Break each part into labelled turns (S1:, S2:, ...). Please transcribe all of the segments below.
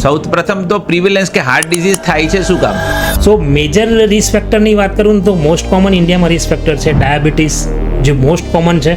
S1: સૌથી પ્રથમ તો પ્રિવેલન્સ કે હાર્ટ ડિઝીઝ થાય છે શું કામ?
S2: સો મેજર રિસ્ક ફેક્ટરની વાત કરું ને તો મોસ્ટ કોમન ઇન્ડિયામાં રિસ્ક ફેક્ટર છે ડાયાબિટીસ, જે મોસ્ટ કોમન છે.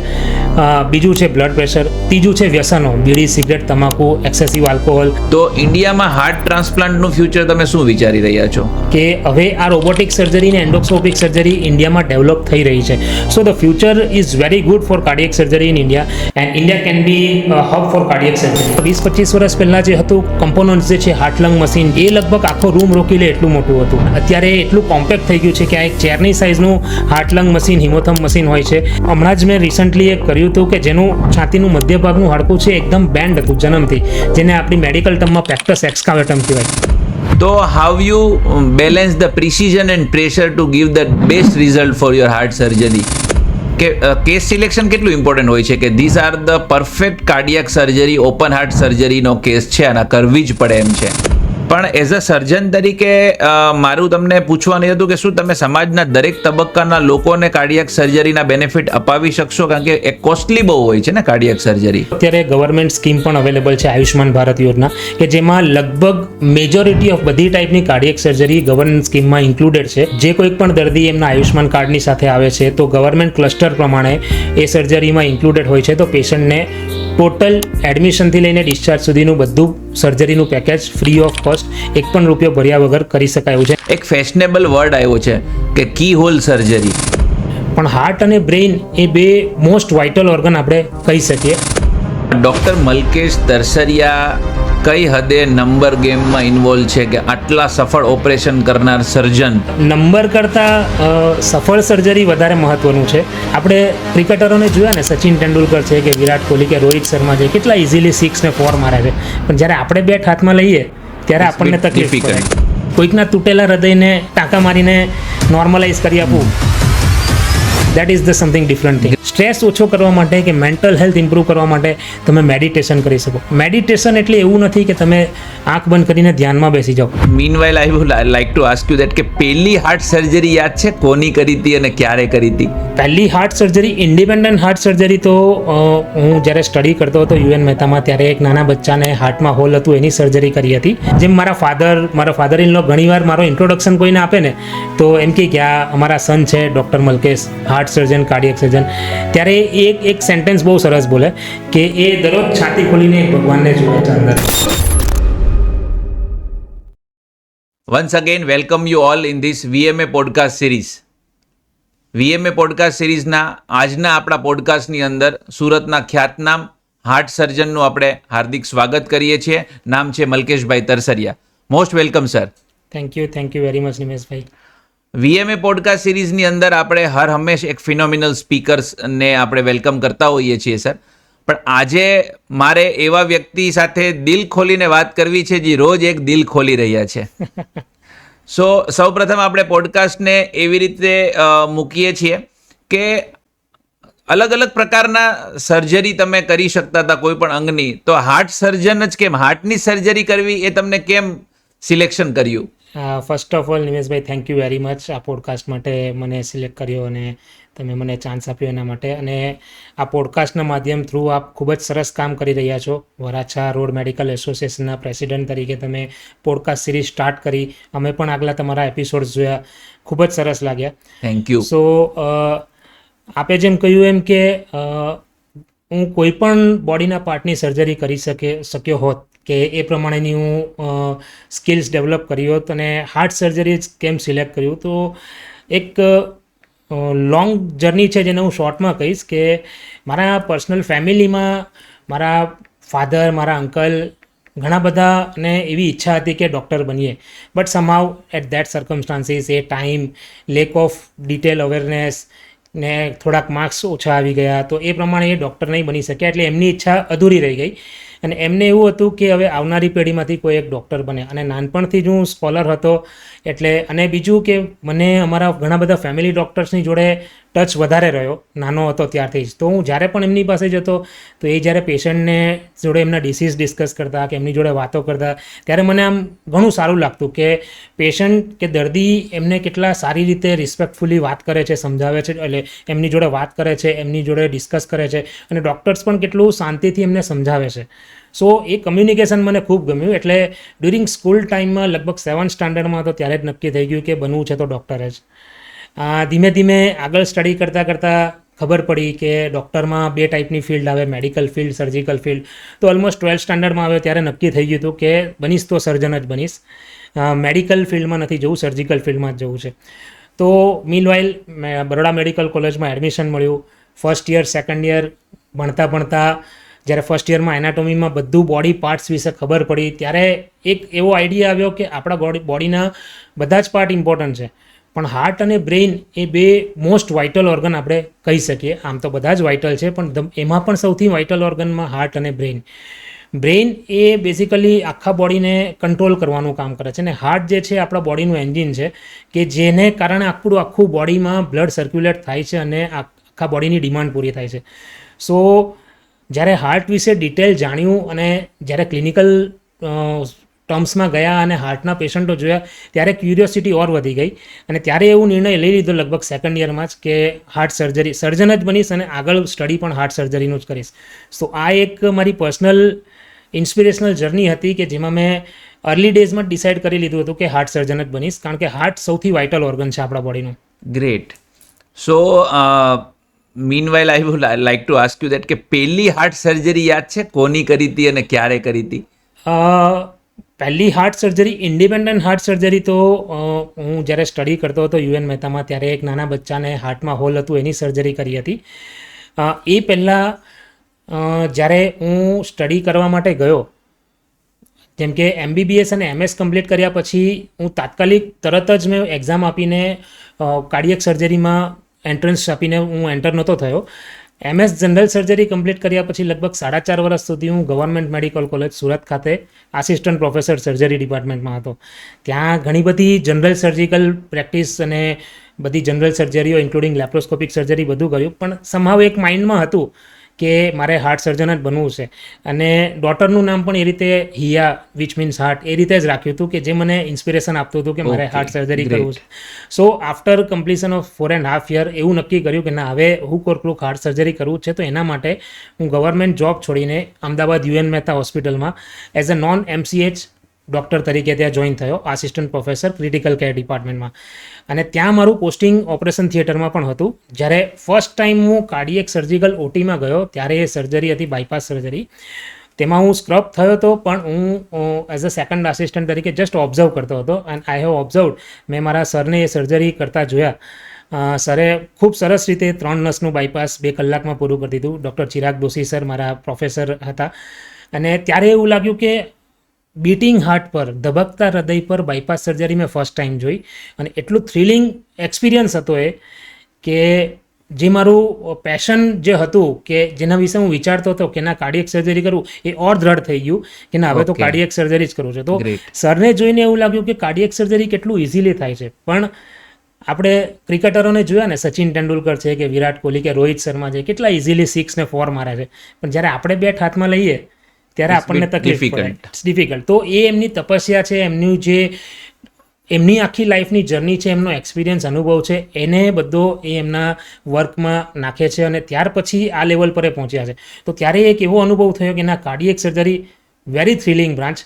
S2: બીજું છે બ્લડ પ્રેશર, ત્રીજું છે વ્યસનો, બીડી, સિગરેટ, તમાકુ, એક્સેસિવ આલ્કોહોલ.
S1: તો ઇન્ડિયામાં હાર્ટ ટ્રાન્સપ્લાન્ટનું ફ્યુચર તમે શું વિચારી રહ્યા છો?
S2: કે હવે આ રોબોટિક સર્જરી ને એન્ડોસ્કોપિક સર્જરી ઇન્ડિયામાં ડેવલપ થઈ રહી છે. So the future is very good for cardiac surgery in India and India can be hub for cardiac surgery. 20-25 વર્ષ પહેલાં જે હતું કમ્પોનન્ટ્સ જે છે હાર્ટ લંગ મશીન, એ લગભગ આખો રૂમ રોકી લે એટલું મોટું હતું. અત્યારે એટલું કોમ્પેક્ટ થઈ ગયું છે કે આ એક ચેરની સાઇઝનું હાર્ટ લંગ મશીન, હિમોથમ મશીન હોય છે. હમણાં જ મેં રિસન્ટલી એક કર્યું હતું કે જેનું છાતીનું મધ્ય ભાગનું હાડકું છે એકદમ બેન્ડ હતું જન્મથી, જેને આપણી મેડિકલ ટર્મમાં પેક્ટસ એક્સકાવેટમ કહેવાય.
S1: તો how you balance the precision and pressure to give the best result for your heart surgery? કે કેસ સિલેક્શન કેટલું ઇમ્પોર્ટન્ટ હોય છે કે this are the perfect cardiac surgery, open heart સર્જરીનો કેસ છે અને કરવી જ પડે એમ છે. પણ એઝ અ સર્જન તરીકે મારું તમને પૂછવાનું હતું કે શું તમે સમાજના દરેક તબક્કાના લોકોને કાર્ડિયક સર્જરીના બેનિફિટ અપાવી શકશો? કારણ કે એ કોસ્ટલી બહુ હોય છે ને કાર્ડિયક સર્જરી.
S2: અત્યારે ગવર્મેન્ટ સ્કીમ પણ અવેલેબલ છે, આયુષ્માન ભારત યોજના, કે જેમાં લગભગ મેજોરિટી ઓફ બધી ટાઈપની કાર્ડિયક સર્જરી ગવર્મેન્ટ સ્કીમમાં ઇન્ક્લુડેડ છે. જે કોઈ પણ દર્દી એમના આયુષ્માન કાર્ડની સાથે આવે છે તો ગવર્મેન્ટ ક્લસ્ટર પ્રમાણે એ સર્જરીમાં ઇન્ક્લુડેડ હોય છે. તો પેશન્ટને ટોટલ એડમિશનથી લઈને ડિસ્ચાર્જ સુધીનું બધું સર્જરીનું પેકેજ ફ્રી ઓફ કોસ્ટ, એક પણ રૂપિયો ભર્યા વગર કરી શકાય એવું છે.
S1: એક ફેશનેબલ વર્ડ આવ્યો છે કે કી હોલ સર્જરી.
S2: પણ હાર્ટ અને બ્રેઇન એ બે મોસ્ટ વાઇટલ ઓર્ગન આપણે કહી શકીએ.
S1: ડૉક્ટર મલકેશ તરસરિયા કઈ હદે નંબર ગેમમાં ઇન્વોલ્વ છે કે આટલા સફળ ઓપરેશન કરનાર સર્જન?
S2: નંબર કરતાં સફળ સર્જરી વધારે મહત્વનું છે. આપણે ક્રિકેટરોને જોયા ને, સચિન તેંડુલકર છે કે વિરાટ કોહલી કે રોહિત શર્મા છે, કેટલા ઇઝીલી 6 ને 4 મારે છે. પણ જ્યારે આપણે બેટ હાથમાં લઈએ ત્યારે આપણને તકલીફ પડે. કોઈકના તૂટેલા હૃદયને ટાંકા મારીને નોર્મલાઇઝ કરી આપવું, that is the something different thing. Stress ઓછો કરવા માટે કે મેન્ટલ હેલ્થ ઇમ્પ્રૂવ કરવા માટે તમે મેડિટેશન કરી શકો. મેડિટેશન એટલે એવું નથી કે તમે આંખ બંધ કરીને ધ્યાનમાં બેસી જાઓ.
S1: Meanwhile I would like to ask you that કે પહેલી હાર્ટ સર્જરી યાદ છે કોની કરી હતી અને ક્યારે કરી હતી?
S2: પહેલી heart surgery, independent heart surgery તો હું જ્યારે સ્ટડી કરતો હતો યુએન મહેતામાં, ત્યારે એક નાના બચ્ચાને હાર્ટમાં હોલ હતું, એની સર્જરી કરી હતી. જેમ મારા ફાધર ઇન લો ઘણીવાર મારો ઇન્ટ્રોડક્શન કોઈને આપે ને તો એમ કે આ અમારા સન છે ડૉક્ટર મલકેશ, હાર્ટ સર્જન, કાર્ડિયક સર્જન. ત્યારે એક સેન્ટેન્સ બહુ સરસ બોલે કે એ દરરોજ છાતી ખોલીને ભગવાનને જુએ છે અંદર.
S1: Once again welcome you all in this VMA podcast series. VMA podcast સિરીઝના આજના આપણા પોડકાસ્ટની અંદર સુરતના ખ્યાતનામ હાર્ટ સર્જનનું આપણે હાર્દિક સ્વાગત કરીએ છીએ. નામ છે મલકેશભાઈ Tarsariya. Most welcome sir.
S2: Thank you very much નિમેશભાઈ.
S1: VMA પોડકાસ્ટ સિરીઝની અંદર આપણે હર હંમેશ એક ફિનોમિનલ સ્પીકર્સને આપણે વેલકમ કરતા હોઈએ છીએ સર. પણ આજે મારે એવા વ્યક્તિ સાથે દિલ ખોલીને વાત કરવી છે જે રોજ એક દિલ ખોલી રહ્યા છે. સો સૌપ્રથમ આપણે પોડકાસ્ટને એવી રીતે મૂકીએ છીએ કે અલગ અલગ પ્રકારના સર્જરી તમે કરી શકતા હતા કોઈ પણ અંગની, તો હાર્ટ સર્જન જ કેમ, હાર્ટની સર્જરી કરવી એ તમને કેમ સિલેક્શન કર્યું?
S2: First of all Nimeshbhai, thank you very much આ પોડકાસ્ટ માટે મને સિલેક્ટ કર્યો અને તમે મને ચાન્સ આપ્યો એના માટે. અને આ પોડકાસ્ટના માધ્યમ થ્રુ આપ ખૂબ જ સરસ કામ કરી રહ્યા છો. વરાછા રોડ મેડિકલ એસોસિએશનના પ્રેસિડેન્ટ તરીકે તમે પોડકાસ્ટ સિરીઝ સ્ટાર્ટ કરી. અમે પણ આગલા તમારા એપિસોડ્સ જોયા, ખૂબ જ સરસ લાગ્યા.
S1: Thank you.
S2: સો આપે જેમ કહ્યું એમ કે હું કોઈ પણ બોડીના પાર્ટની સર્જરી કરી શક્યો હોત કે એ પ્રમાણેની હું સ્કિલ્સ ડેવલપ કરી હોત અને હાર્ટ સર્જરી જ કેમ સિલેક્ટ કર્યું, તો એક લોંગ જર્ની છે જેને હું શોર્ટમાં કહીશ કે મારા પર્સનલ ફેમિલીમાં મારા ફાધર, મારા અંકલ ઘણા બધાને એવી ઈચ્છા હતી કે ડૉક્ટર બનીએ, but somehow at that circumstances, એ time, lack of detail awareness ને થોડાક માર્ક્સ ઓછા આવી ગયા, તો એ પ્રમાણે એ ડૉક્ટર નહીં બની શક્યા. એટલે એમની ઈચ્છા અધૂરી રહી ગઈ અને એમને એવું હતું કે હવે આવનારી પેઢીમાંથી કોઈ એક ડૉક્ટર બને. અને નાનપણથી જ હું સ્કોલર હતો એટલે, અને બીજું કે મને અમારા ઘણા બધા ફેમિલી ડૉક્ટર્સની જોડે ટચ વધારે રહ્યો નાનો હતો ત્યારથી જ. તો હું જ્યારે પણ એમની પાસે જતો તો એ જ્યારે પેશન્ટને જોડે એમના ડિસીઝ ડિસ્કસ કરતા કે એમની જોડે વાતો કરતા ત્યારે મને આમ ઘણું સારું લાગતું કે પેશન્ટ કે દર્દી એમને કેટલા સારી રીતે રિસ્પેક્ટફુલી વાત કરે છે, સમજાવે છે, એટલે એમની જોડે વાત કરે છે, એમની જોડે ડિસ્કસ કરે છે અને ડૉક્ટર્સ પણ કેટલું શાંતિથી એમને સમજાવે છે. સો એ કમ્યુનિકેશન મને ખૂબ ગમ્યું. એટલે ડ્યુરિંગ સ્કૂલ ટાઈમમાં લગભગ 7th સ્ટાન્ડર્ડમાં હતો ત્યારે જ નક્કી થઈ ગયું કે બનવું છે તો ડૉક્ટર જ. ધીમે ધીમે આગળ સ્ટડી કરતાં કરતાં ખબર પડી કે ડૉક્ટરમાં 2 ટાઈપની ફિલ્ડ આવે, મેડિકલ ફિલ્ડ, સર્જિકલ ફિલ્ડ. તો ઓલમોસ્ટ 12th સ્ટાન્ડર્ડમાં આવ્યો ત્યારે નક્કી થઈ ગયું હતું કે બનીશ તો સર્જન જ બનીશ, મેડિકલ ફિલ્ડમાં નથી જવું, સર્જિકલ ફિલ્ડમાં જ જવું છે. તો મીનવાઇલ બરોડા મેડિકલ કોલેજમાં એડમિશન મળ્યું. ફર્સ્ટ યર, સેકન્ડ યર ભણતા ભણતા જ્યારે ફર્સ્ટ યરમાં એનાટોમીમાં બધું બોડી પાર્ટ્સ વિશે ખબર પડી ત્યારે એક એવો આઈડિયા આવ્યો કે આપણા બોડીના બધા જ પાર્ટ ઇમ્પોર્ટન્ટ છે, પણ હાર્ટ અને બ્રેઇન એ 2 મોસ્ટ વાઇટલ ઓર્ગન આપણે કહી શકીએ. આમ તો બધા જ વાઇટલ છે પણ એમાં પણ સૌથી વાઇટલ ઓર્ગનમાં હાર્ટ અને બ્રેઇન. બ્રેઇન એ બેઝિકલી આખા બોડીને કંટ્રોલ કરવાનું કામ કરે છે અને હાર્ટ જે છે આપણા બોડીનું એન્જિન છે કે જેને કારણે આખું બોડીમાં બ્લડ સર્ક્યુલેટ થાય છે અને આખા બોડીની ડિમાન્ડ પૂરી થાય છે. સો જ્યારે હાર્ટ વિશે ડિટેલ જાણ્યું અને જ્યારે ક્લિનિકલ ટર્મ્સમાં ગયા અને હાર્ટના પેશન્ટો જોયા ત્યારે ક્યુરિયોસિટી ઓર વધી ગઈ અને ત્યારે એવું નિર્ણય લઈ લીધો લગભગ સેકન્ડ યરમાં જ કે હાર્ટ સર્જન જ બનીશ અને આગળ સ્ટડી પણ હાર્ટ સર્જરીનું જ કરીશ. સો આ એક મારી પર્સનલ ઇન્સ્પિરેશનલ જર્ની હતી કે જેમાં મેં અર્લી ડેઝમાં ડિસાઇડ કરી લીધું હતું કે હાર્ટ સર્જન જ બનીશ, કારણ કે હાર્ટ સૌથી વાઇટલ ઓર્ગન છે આપણા બોડીનું.
S1: Great. So meanwhile I would like to ask you that કે પહેલી હાર્ટ સર્જરી યાદ છે કોની કરી હતી અને ક્યારે કરી હતી?
S2: પહેલી heart surgery, independent heart surgery તો હું જ્યારે સ્ટડી કરતો હતો યુએન મહેતામાં ત્યારે એક નાના બચ્ચાને હાર્ટમાં હોલ હતું એની સર્જરી કરી હતી. એ પહેલાં જ્યારે હું સ્ટડી કરવા માટે ગયો, જેમ કે MBBS અને MS કમ્પ્લીટ કર્યા પછી હું તાત્કાલિક તરત જ મેં એક્ઝામ આપીને કાર્ડિયક સર્જરીમાં એન્ટ્રન્સ આપીને હું એન્ટર નહોતો થયો. MS જનરલ સર્જરી કમ્પ્લીટ કર્યા પછી લગભગ 4.5 વર્ષ સુધી હું ગવર્મેન્ટ મેડિકલ કોલેજ સુરત ખાતે આસિસ્ટન્ટ પ્રોફેસર સર્જરી ડિપાર્ટમેન્ટમાં હતો. ત્યાં ઘણી બધી જનરલ સર્જિકલ પ્રેક્ટિસ અને બધી જનરલ સર્જરીઓ ઇન્ક્લુડિંગ લેપ્રોસ્કોપિક સર્જરી બધું કર્યું, પણ સમહાવ એક માઇન્ડમાં હતું કે મારે હાર્ટ સર્જન જ બનવું છે અને ડોટરનું નામ પણ એ રીતે હિયા વિચ મીન્સ હાર્ટ એ રીતે જ રાખ્યું હતું કે જે મને ઇન્સ્પિરેશન આપતું હતું કે મારે હાર્ટ સર્જરી કરવું છે. સો આફ્ટર કમ્પ્લીશન ઓફ 4.5 year એવું નક્કી કર્યું કે ના, હવે હું કોઈક હાર્ટ સર્જરી કરવું છે. તો એના માટે હું ગવર્મેન્ટ જોબ છોડીને અમદાવાદ યુએન મહેતા હોસ્પિટલમાં as a non MCH doctor તરીકે ત્યાં જોઈન થયો, આસિસ્ટન્ટ પ્રોફેસર ક્રિટિકલ કેર ડિપાર્ટમેન્ટમાં. અને ત્યાં મારું પોસ્ટિંગ ઓપરેશન થિયેટરમાં પણ હતું. જ્યારે ફર્સ્ટ ટાઈમ હું કાર્ડિયક સર્જિકલ OTમાં ગયો ત્યારે એ સર્જરી હતી બાયપાસ સર્જરી. તેમાં હું સ્ક્રબ થયો હતો પણ હું એઝ અ સેકન્ડ આસિસ્ટન્ટ તરીકે જસ્ટ ઓબ્ઝર્વ કરતો હતો એન્ડ આઈ હેવ ઓબ્ઝર્વડ. મેં મારા સરને એ સર્જરી કરતા જોયા. સરે ખૂબ સરસ રીતે 3 નસનું બાયપાસ 2 કલાકમાં પૂરું કરી દીધું. ડૉક્ટર ચિરાગ દોશી સર મારા પ્રોફેસર હતા અને ત્યારે એવું લાગ્યું કે બીટિંગ હાર્ટ પર, ધબકતા હૃદય પર બાયપાસ સર્જરી મેં ફર્સ્ટ ટાઈમ જોઈ અને એટલું થ્રિલિંગ એક્સપિરિયન્સ હતો એ કે જે મારું પેશન જે હતું કે જેના વિશે હું વિચારતો હતો કે ના કાર્ડિયક સર્જરી કરું એ ઓર દ્રઢ થઈ ગયું કે ના હવે તો કાર્ડિયક સર્જરી જ કરવું છે. તો સરને જોઈને એવું લાગ્યું કે કાર્ડિયક સર્જરી કેટલું ઇઝીલી થાય છે. પણ આપણે ક્રિકેટરોને જોયા ને, સચિન તેંડુલકર છે કે વિરાટ કોહલી કે રોહિત શર્મા છે, કેટલા ઇઝીલી 6 ને 4 મારે છે, પણ જ્યારે આપણે બેટ હાથમાં લઈએ ત્યારે આપણને તકલીફ પડે, ઇટ્સ ડિફિકલ્ટ. તો એ એમની તપસ્યા છે, એમની આખી લાઈફની જર્ની છે, એમનો એક્સપિરિયન્સ અનુભવ છે, એને બધો એ એમના વર્કમાં નાખે છે અને ત્યાર પછી આ લેવલ પર એ પહોંચ્યા છે. તો ત્યારે એક એવો અનુભવ થયો કે ના, cardiac surgery very thrilling branch,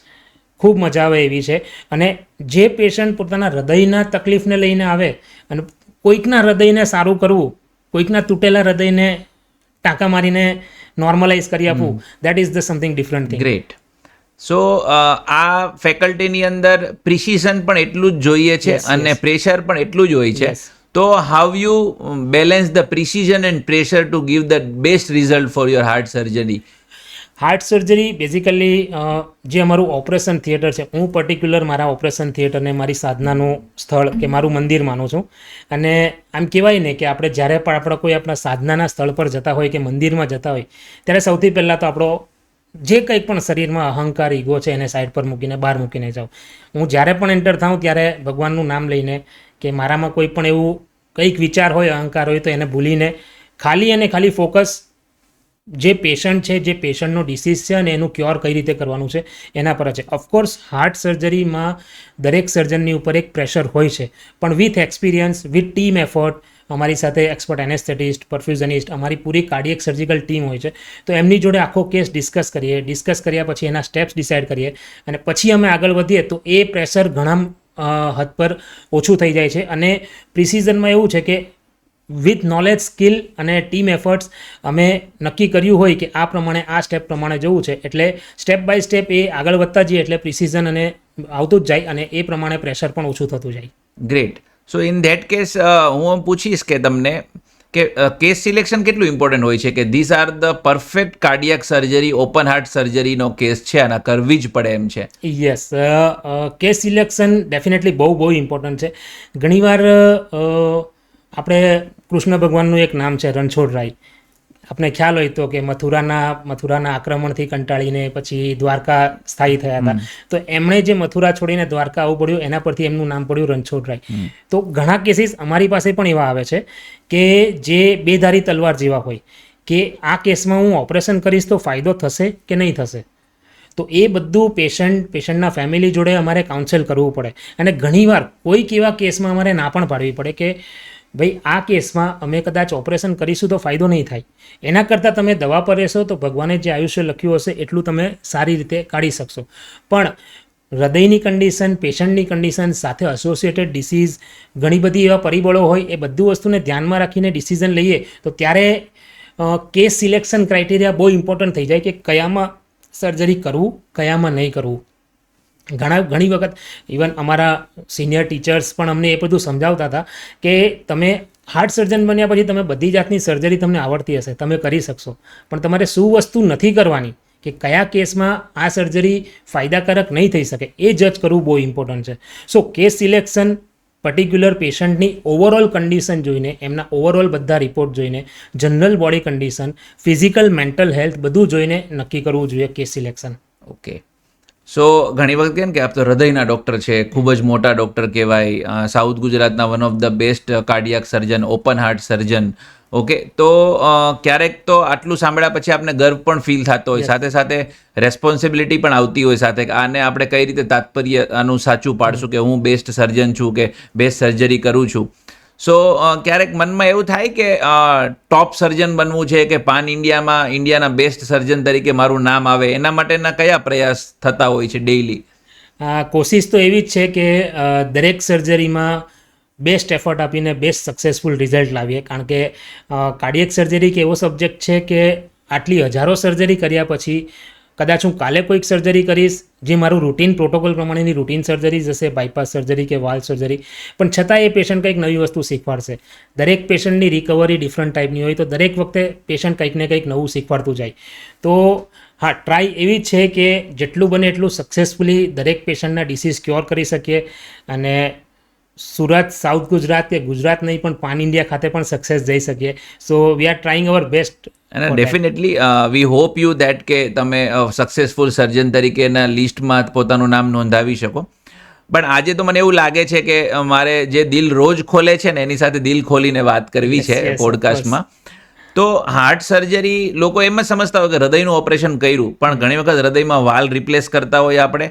S2: ખૂબ મજા આવે એવી છે. અને જે પેશન્ટ પોતાના હૃદયના તકલીફને લઈને આવે અને કોઈકના હૃદયને સારું કરવું, કોઈકના તૂટેલા હૃદયને ટાંકા મારીને નોર્મલાઇઝ કરી આપવું, that is the something different thing.
S1: Great. So આ ફેકલ્ટીની અંદર પ્રિસિઝન પણ એટલું જ જોઈએ છે અને પ્રેશર પણ એટલું જ હોય છે. તો how you balance the precision and pressure to give the best result for your heart surgery?
S2: Heart surgery basically જે અમારું ઓપરેશન થિયેટર છે, હું પર્ટિક્યુલર મારા ઓપરેશન થિયેટરને મારી સાધનાનું સ્થળ કે મારું મંદિર માનું છું. અને આમ કહેવાય ને કે આપણે જ્યારે પણ આપણા સાધનાના સ્થળ પર જતા હોય કે મંદિરમાં જતા હોય ત્યારે સૌથી પહેલાં તો આપણો જે કંઈ પણ શરીરમાં અહંકાર, ઈગો છે એને સાઈડ પર મૂકીને બહાર મૂકીને જાઓ. હું જ્યારે પણ એન્ટર થાઉં ત્યારે ભગવાનનું નામ લઈને કે મારામાં કોઈ પણ એવું કંઈક વિચાર હોય, અહંકાર હોય તો એને ભૂલીને ખાલી અને ખાલી ફોકસ જે પેશન્ટ છે, જે પેશન્ટનો ડિસીઝ છે અને એનું ક્યોર કઈ રીતે કરવાનું છે એના પર છે. ઓફકોર્સ હાર્ટ સર્જરીમાં દરેક સર્જનની ઉપર એક પ્રેશર હોય છે, પણ with experience, with team effort, અમારી સાથે એક્સપર્ટ એનેસ્થેટિસ્ટ, પરફ્યુઝનિસ્ટ, અમારી પૂરી કાર્ડિયક સર્જિકલ ટીમ હોય છે. તો એમની જોડે આખો કેસ ડિસ્કસ કરીએ, ડિસ્કસ કર્યા પછી એના સ્ટેપ્સ ડિસાઇડ કરીએ અને પછી અમે આગળ વધીએ તો એ પ્રેશર ઘણા હદ પર ઓછું થઈ જાય છે. અને પ્રિસિઝનમાં એવું છે કે વિથ નોલેજ, સ્કિલ અને ટીમ એફર્ટ્સ અમે નક્કી કર્યું હોય કે આ પ્રમાણે, આ સ્ટેપ પ્રમાણે જવું છે, એટલે સ્ટેપ બાય સ્ટેપ એ આગળ વધતા જઈએ એટલે પ્રિસિઝન અને આવતું જ જાય અને એ પ્રમાણે પ્રેશર પણ ઓછું થતું જાય.
S1: Great. So in that case હું પૂછીશ કે તમને કે કેસ સિલેક્શન કેટલું ઇમ્પોર્ટન્ટ હોય છે કે this are the perfect cardiac surgery, open heart સર્જરીનો કેસ છે અને કરવી જ પડે એમ છે?
S2: યસ, કેસ સિલેક્શન ડેફિનેટલી બહુ ઇમ્પોર્ટન્ટ છે. ઘણીવાર આપણે કૃષ્ણ ભગવાનનું એક નામ છે રણછોડરાય. આપણે ખ્યાલ હોય તો કે મથુરાના આક્રમણથી કંટાળીને પછી દ્વારકા સ્થાયી થયા હતા. તો એમણે જે મથુરા છોડીને દ્વારકા આવવું પડ્યું એના પરથી એમનું નામ પડ્યું રણછોડરાય. તો ઘણા કેસીસ અમારી પાસે પણ એવા આવે છે કે જે બેધારી તલવાર જેવા હોય કે આ કેસમાં હું ઓપરેશન કરીશ તો ફાયદો થશે કે નહીં થશે. તો એ બધું પેશન્ટના ફેમિલી જોડે અમારે કાઉન્સેલ કરવું પડે. અને ઘણીવાર કોઈક એવા કેસમાં અમારે ના પણ પાડવી પડે કે ભાઈ આ કેસમાં અમે કદાચ ઓપરેશન કરીશું તો ફાયદો નહીં થાય, એના કરતાં તમે દવા પર રહેશો તો ભગવાને જે આયુષ્ય લખ્યું હશે એટલું તમે સારી રીતે કાઢી શકશો. પણ હૃદયની કન્ડિશન, પેશન્ટની કન્ડિશન સાથે એસોસિએટેડ ડિસીઝ, ઘણી બધી એવા પરિબળો હોય, એ બધું વસ્તુને ધ્યાનમાં રાખીને ડિસિઝન લઈએ તો ત્યારે કેસ સિલેક્શન ક્રાઇટેરિયા બહુ ઇમ્પોર્ટન્ટ થઈ જાય કે કયામાં સર્જરી કરવું, કયામાં નહીં કરવું. ઘણી વખત ઇવન અમારા સિનિયર ટીચર્સ પણ અમને એ બધું સમજાવતા હતા કે તમે હાર્ટ સર્જન બન્યા પછી તમે બધી જાતની સર્જરી તમને આવડતી હશે, તમે કરી શકશો, પણ તમારે શું વસ્તુ નથી કરવાની, કે કયા કેસમાં આ સર્જરી ફાયદાકારક નહીં થઈ શકે એ જજ કરવું બહુ ઇમ્પોર્ટન્ટ છે. સો કેસ સિલેક્શન પર્ટિક્યુલર પેશન્ટની ઓવરઓલ કન્ડિશન જોઈને, એમના ઓવરઓલ બધા રિપોર્ટ જોઈને, general body condition, physical, mental health બધું જોઈને નક્કી કરવું જોઈએ કેસ સિલેક્શન.
S1: ઓકે. સો ઘણી વખત કેમ કે આપ તો હૃદયના ડૉક્ટર છે, ખૂબ જ મોટા ડૉક્ટર કહેવાય, સાઉથ ગુજરાતના one of the best cardiac surgeon, open heart surgeon. Okay, તો ક્યારેક તો આટલું સાંભળ્યા પછી આપને ગર્વ પણ ફીલ થતો હોય, સાથે સાથે રેસ્પોન્સિબિલિટી પણ આવતી હોય સાથે કે આને આપણે કઈ રીતે તાત્પર્ય આનું સાચું પાડશું કે હું બેસ્ટ સર્જન છું કે બેસ્ટ સર્જરી કરું છું. સો ક્યારેક મનમાં એવું થાય કે ટોપ સર્જન બનવું છે કે પાન ઇન્ડિયાના બેસ્ટ સર્જન તરીકે મારું નામ આવે, એના માટેના કયા પ્રયાસ થતા હોય છે ડેઇલી?
S2: કોશિશ તો એવી જ છે કે દરેક સર્જરીમાં બેસ્ટ એફર્ટ આપીને બેસ્ટ સક્સેસફુલ રિઝલ્ટ લાવીએ. કારણ કે કાર્ડિયક સર્જરી એક એવો સબ્જેક્ટ છે કે આટલી હજારો સર્જરી કર્યા પછી કદાચ હું કાલે કોઈક સર્જરી કરીશ જે મારું રૂટીન પ્રોટોકોલ પ્રમાણેની રૂટીન સર્જરી જશે, બાયપાસ સર્જરી કે વાલ્વ સર્જરી, પણ છતાં એ પેશન્ટ કંઈક નવી વસ્તુ શીખવાડશે. દરેક પેશન્ટની રિકવરી ડિફરન્ટ ટાઈપની હોય તો દરેક વખતે પેશન્ટ કંઈક ને કંઈક નવું શીખવાડતું જાય. તો હા, ટ્રાય એવી છે કે જેટલું બને એટલું સક્સેસફુલી દરેક પેશન્ટના ડિસીઝ ક્યોર કરી શકીએ અને સુરત, સાઉથ ગુજરાત કે ગુજરાત નહીં પણ પાન ઇન્ડિયા ખાતે પણ સક્સેસ જઈ શકીએ. So we are trying our best.
S1: અને definitely we hope you that કે તમે સક્સેસફુલ સર્જન તરીકેના લિસ્ટમાં પોતાનું નામ નોંધાવી શકો. પણ આજે તો મને એવું લાગે છે કે મારે જે દિલ રોજ ખોલે છે ને એની સાથે દિલ ખોલીને વાત કરવી છે પોડકાસ્ટમાં. તો હાર્ટ સર્જરી લોકો એમ જ સમજતા હોય કે હૃદયનું ઓપરેશન કર્યું, પણ ઘણી વખત હૃદયમાં વાલ રિપ્લેસ કરતા હોઈએ આપણે,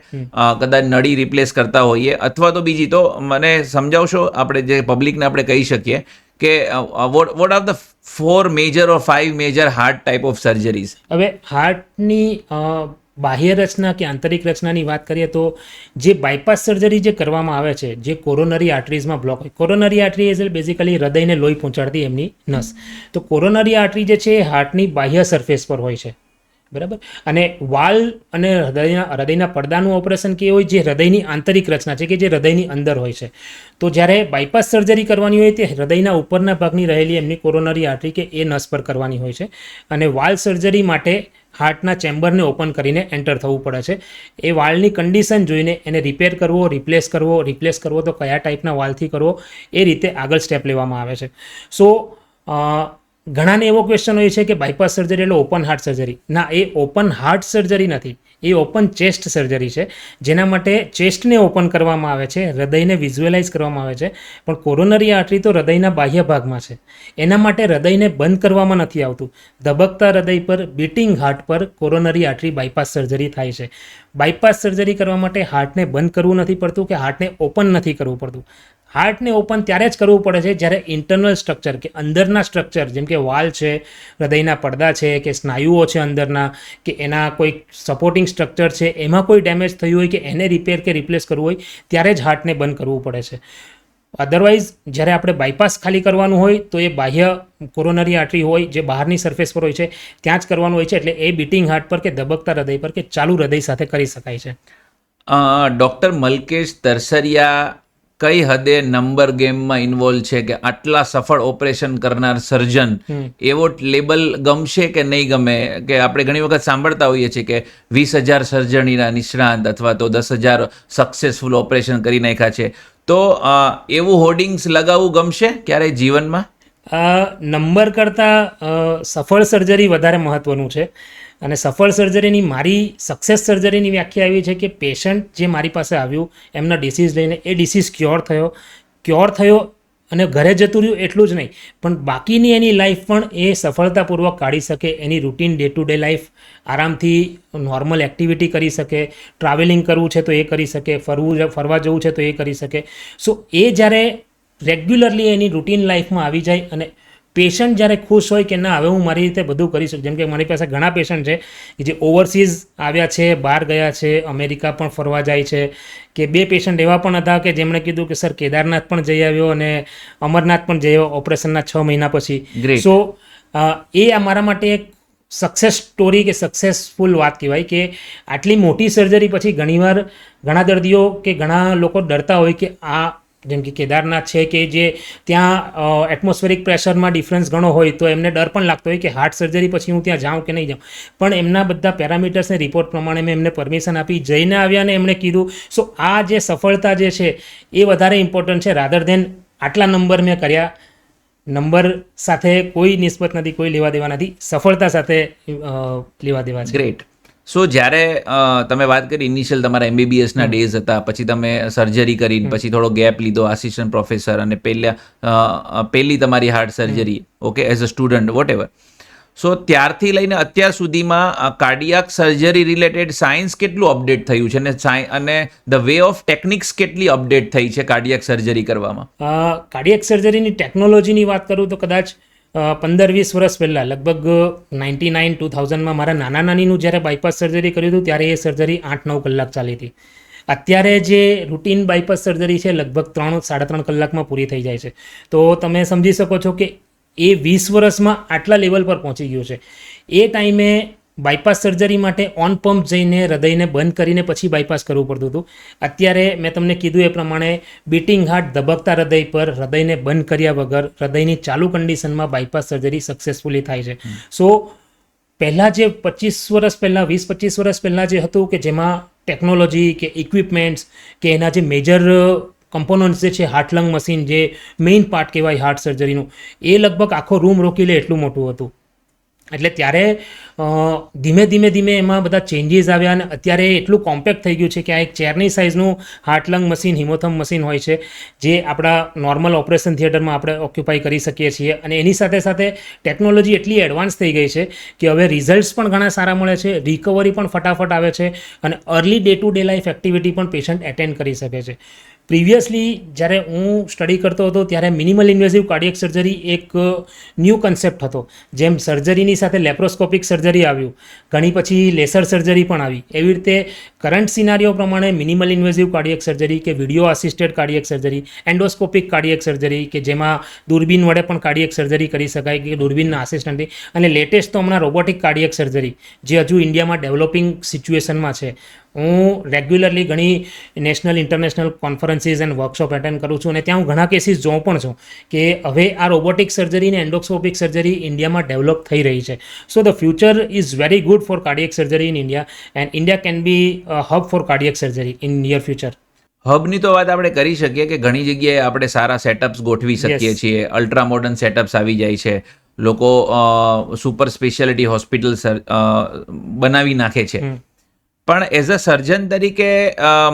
S1: કદાચ નળી રિપ્લેસ કરતા હોઈએ, અથવા તો બીજી. તો મને સમજાવશો આપણે જે પબ્લિકને આપણે કહી શકીએ કે what are the 4 major or 5 major heart type of surgeries?
S2: હવે હાર્ટની બાહ્ય રચના કે આંતરિક રચનાની વાત કરીએ તો જે બાયપાસ સર્જરી જે કરવામાં આવે છે, જે કોરોનરી આર્ટરીઝમાં બ્લોક હોય, કોરોનરી આર્ટરી એટલે બેઝિકલી હૃદયને લોહી પહોંચાડતી એમની નસ. તો કોરોનરી આર્ટરી જે છે એ હાર્ટની બાહ્ય સરફેસ પર હોય છે, બરાબર. અને વાલ્વ અને હૃદયના પડદાનું ઓપરેશન કે હોય જે હૃદયની આંતરિક રચના છે કે જે હૃદયની અંદર હોય છે. તો જ્યારે બાયપાસ સર્જરી કરવાની હોય તે હૃદયના ઉપરના ભાગની રહેલી એમની કોરોનરી આર્ટરી કે એ નસ પર કરવાની હોય છે. અને વાલ્વ સર્જરી માટે હાર્ટના ચેમ્બરને ઓપન કરીને એન્ટર થવું પડે છે. એ વાલ્વની કન્ડિશન જોઈને એને રિપેર કરવો, રિપ્લેસ કરવો તો કયા ટાઈપના વાલ્વથી કરવો, એ રીતે આગળ સ્ટેપ લેવામાં આવે છે. સો ઘણાને એવો ક્વેશ્ચન હોય છે કે બાયપાસ સર્જરી એટલે ઓપન હાર્ટ સર્જરી. ના, એ ઓપન હાર્ટ સર્જરી નથી, એ ઓપન ચેસ્ટ સર્જરી છે, જેના માટે ચેસ્ટને ઓપન કરવામાં આવે છે, હૃદયને વિઝ્યુઅલાઇઝ કરવામાં આવે છે, પણ કોરોનરી આર્ટરી તો હૃદયના બાહ્ય ભાગમાં છે. એના માટે હૃદયને બંધ કરવામાં નથી આવતું. ધબકતા હૃદય પર, બીટિંગ હાર્ટ પર કોરોનરી આર્ટરી બાયપાસ સર્જરી થાય છે. બાયપાસ સર્જરી કરવા માટે હાર્ટને બંધ કરવું નથી પડતું કે હાર્ટને ઓપન નથી કરવું પડતું. હાર્ટને ઓપન ત્યારે જ કરવું પડે છે જ્યારે ઇન્ટરનલ સ્ટ્રક્ચર કે અંદરના સ્ટ્રક્ચર, જેમ કે વાલ છે, હૃદયના પડદા છે, કે સ્નાયુઓ છે અંદરના, કે એના કોઈ સપોર્ટિંગ સ્ટ્રક્ચર છે, એમાં કોઈ ડેમેજ થયું હોય કે એને રિપેર કે રિપ્લેસ કરવું હોય ત્યારે જ હાર્ટને બંધ કરવું પડે છે. અધરવાઇઝ જ્યારે આપણે બાયપાસ ખાલી કરવાનું હોય તો એ બાહ્ય કોરોનરી આર્ટરી હોય જે બહારની સરફેસ પર હોય છે ત્યાં જ કરવાનું હોય છે. એટલે એ બીટિંગ હાર્ટ પર કે ધબકતા હૃદય પર કે ચાલુ હૃદય સાથે કરી શકાય છે.
S1: ડૉક્ટર મલ્કેશ તરસરિયા કઈ હદે નંબર ગેમમાં ઇન્વોલ્વ છે કે આટલા સફળ ઓપરેશન કરનાર સર્જન એવો લેબલ ગમશે કે નહીં ગમે? કે આપણે ઘણી વખત સાંભળતા હોઈએ છીએ કે 20,000 સર્જરીના નિષ્ણાંત અથવા તો 10,000 સક્સેસફુલ ઓપરેશન કરી નાખ્યા છે, તો એવું હોર્ડિંગ્સ લગાવવું ગમશે ક્યારેય જીવનમાં?
S2: નંબર કરતાં સફળ સર્જરી વધારે મહત્ત્વનું છે. અને સફળ સર્જરીની મારી સક્સેસ સર્જરીની વ્યાખ્યા એવી છે કે પેશન્ટ જે મારી પાસે આવ્યું એમના ડિસીઝ લઈને, એ ડિસીઝ ક્યોર થયો અને ઘરે જતું રહ્યું એટલું જ નહીં, પણ બાકીની એની લાઈફ પણ એ સફળતાપૂર્વક કાઢી શકે. એની routine day to day life આરામથી નોર્મલ એક્ટિવિટી કરી શકે, ટ્રાવેલિંગ કરવું છે તો એ કરી શકે, ફરવા જવું છે તો એ કરી શકે. સો એ જ્યારે રેગ્યુલરલી એની રૂટીન લાઈફમાં આવી જાય અને પેશન્ટ જ્યારે ખુશ હોય કે ના હવે હું મારી રીતે બધું કરી શકું, જેમ કે મારી પાસે ઘણા પેશન્ટ છે કે જે ઓવરસીઝ આવ્યા છે, બહાર ગયા છે, અમેરિકા પણ ફરવા જાય છે, કે 2 પેશન્ટ એવા પણ હતા કે જેમણે કીધું કે સર કેદારનાથ પણ જઈ આવ્યો અને અમરનાથ પણ જઈ આવ્યો ઓપરેશનના 6 મહિના પછી. સો એ અમારા માટે એક સક્સેસ સ્ટોરી કે સક્સેસફુલ વાત કહેવાય કે આટલી મોટી સર્જરી પછી ઘણીવાર ઘણા દર્દીઓ કે ઘણા લોકો ડરતા હોય કે આ જેમ કે કેદારનાથ છે કે જે ત્યાં એટમોસ્ફેરિક પ્રેશરમાં ડિફરન્સ ઘણો હોય તો એમને ડર પણ લાગતો હોય કે હાર્ટ સર્જરી પછી હું ત્યાં જાઉં કે નહીં જાઉં. પણ એમના બધા પેરામીટર્સને રિપોર્ટ પ્રમાણે મેં એમને પરમિશન આપી, જઈને આવ્યા અને એમણે કીધું. સો આ જે સફળતા જે છે એ વધારે ઇમ્પોર્ટન્ટ છે રાધર દેન આટલા નંબર મેં કર્યા. નંબર સાથે કોઈ નિસ્બત નથી, કોઈ લેવા દેવા નથી, સફળતા સાથે લેવા દેવા છે.
S1: ગ્રેટ. સો જ્યારે તમે વાત કરી ઇનિશિયલ તમારા MBBSના ડેઝ હતા, પછી તમે સર્જરી કરી, પછી થોડો ગેપ લીધો, આસિસ્ટન્ટ પ્રોફેસર, અને પહેલી તમારી heart surgery, okay, as a student whatever. So ત્યારથી લઈને અત્યાર સુધીમાં કાર્ડિયાક સર્જરી રિલેટેડ સાયન્સ કેટલું અપડેટ થયું છે અને ધ વે ઓફ ટેકનિક્સ કેટલી અપડેટ થઈ છે કાર્ડિયાક સર્જરી કરવામાં?
S2: કાર્ડિયાક સર્જરીની ટેકનોલોજીની વાત કરું તો કદાચ 15-20 વર્ષ પહેલાં, લગભગ 99-2000માં મારા નાના નાનીનું જ્યારે બાયપાસ સર્જરી કર્યું હતું ત્યારે એ સર્જરી 8-9 કલાક ચાલી હતી. અત્યારે જે રૂટીન બાયપાસ સર્જરી છે લગભગ 3-3.5 કલાકમાં પૂરી થઈ જાય છે. તો તમે સમજી શકો છો કે એ 20 વર્ષમાં આટલા લેવલ પર પહોંચી ગયું છે. એ ટાઈમે બાયપાસ સર્જરી માટે ઓન પંપ જઈને હૃદયને બંધ કરીને પછી બાયપાસ કરવું પડતું હતું. અત્યારે મેં તમને કીધું એ પ્રમાણે બીટિંગ હાર્ટ, ધબકતા હૃદય પર હૃદયને બંધ કર્યા વગર હૃદયની ચાલુ કન્ડિશનમાં બાયપાસ સર્જરી સક્સેસફુલી થાય છે. સો પહેલાં જે 25 વર્ષ પહેલાં, 20-25 વર્ષ પહેલાં જે હતું કે જેમાં ટેકનોલોજી કે ઇક્વિપમેન્ટ્સ કે એના જે મેજર કમ્પોનન્ટ્સ જે છે, હાર્ટ લંગ મશીન જે મેઇન પાર્ટ કહેવાય હાર્ટ સર્જરીનું, એ લગભગ આખો રૂમ રોકી લે એટલું મોટું હતું. એટલે ત્યારે ધીમે ધીમે એમાં બધા ચેન્જીસ આવ્યા અને અત્યારે એટલું કોમ્પેક્ટ થઈ ગયું છે કે આ એક ચેરની સાઇઝનું હાર્ટ લંગ મશીન, હિમોથમ મશીન હોય છે જે આપણા નોર્મલ ઓપરેશન થિયેટરમાં આપણે ઓક્યુપાય કરી શકીએ છીએ. અને એની સાથે સાથે ટેકનોલોજી એટલી એડવાન્સ થઈ ગઈ છે કે હવે રિઝલ્ટ્સ પણ ઘણા સારા મળે છે, રિકવરી પણ ફટાફટ આવે છે અને early day to day life activity પણ પેશન્ટ એટેન્ડ કરી શકે છે. પ્રિવિયસલી જ્યારે હું સ્ટડી કરતો હતો ત્યારે મિનિમલ ઇન્વેઝિવ કાર્ડિયક સર્જરી એક ન્યૂ કન્સેપ્ટ હતો. જેમ સર્જરીની સાથે લેપ્રોસ્કોપિક સર્જરી આવ્યું, ઘણી પછી લેસર સર્જરી પણ આવી, એવી રીતે કરંટ સિનારીઓ પ્રમાણે મિનિમલ ઇન્વેઝિવ કાર્ડિયક સર્જરી કે video assisted cardiac surgery, endoscopic cardiac surgery કે જેમાં દૂરબીન વડે પણ કાર્ડિયક સર્જરી કરી શકાય કે દૂરબીનના આસિસ્ટન્ટથી, અને લેટેસ્ટ તો હમણાં રોબોટિક કાર્ડિયક સર્જરી જે હજુ ઇન્ડિયામાં ડેવલપિંગ સિચ્યુએશનમાં છે. હું રેગ્યુલરલી ઘણી national international conferences and workshop attend કરું છું અને ત્યાં હું ઘણા કેસીસ જોઉં પણ છું કે હવે આ રોબોટિક સર્જરી અને એન્ડોસ્કોપિક સર્જરી ઇન્ડિયામાં ડેવલપ થઈ રહી છે. So the future is very good for cardiac surgery in India and India can be hub for cardiac surgery in near future.
S1: હબની તો વાત આપણે કરી શકીએ કે ઘણી જગ્યાએ આપણે સારા સેટઅપ્સ ગોઠવી શકીએ છીએ, અલ્ટ્રા મોડર્ન સેટઅપ્સ આવી જાય છે, લોકો સુપર સ્પેશિયાલિટી હોસ્પિટલ બનાવી નાખે છે. પણ એઝ અ સર્જન તરીકે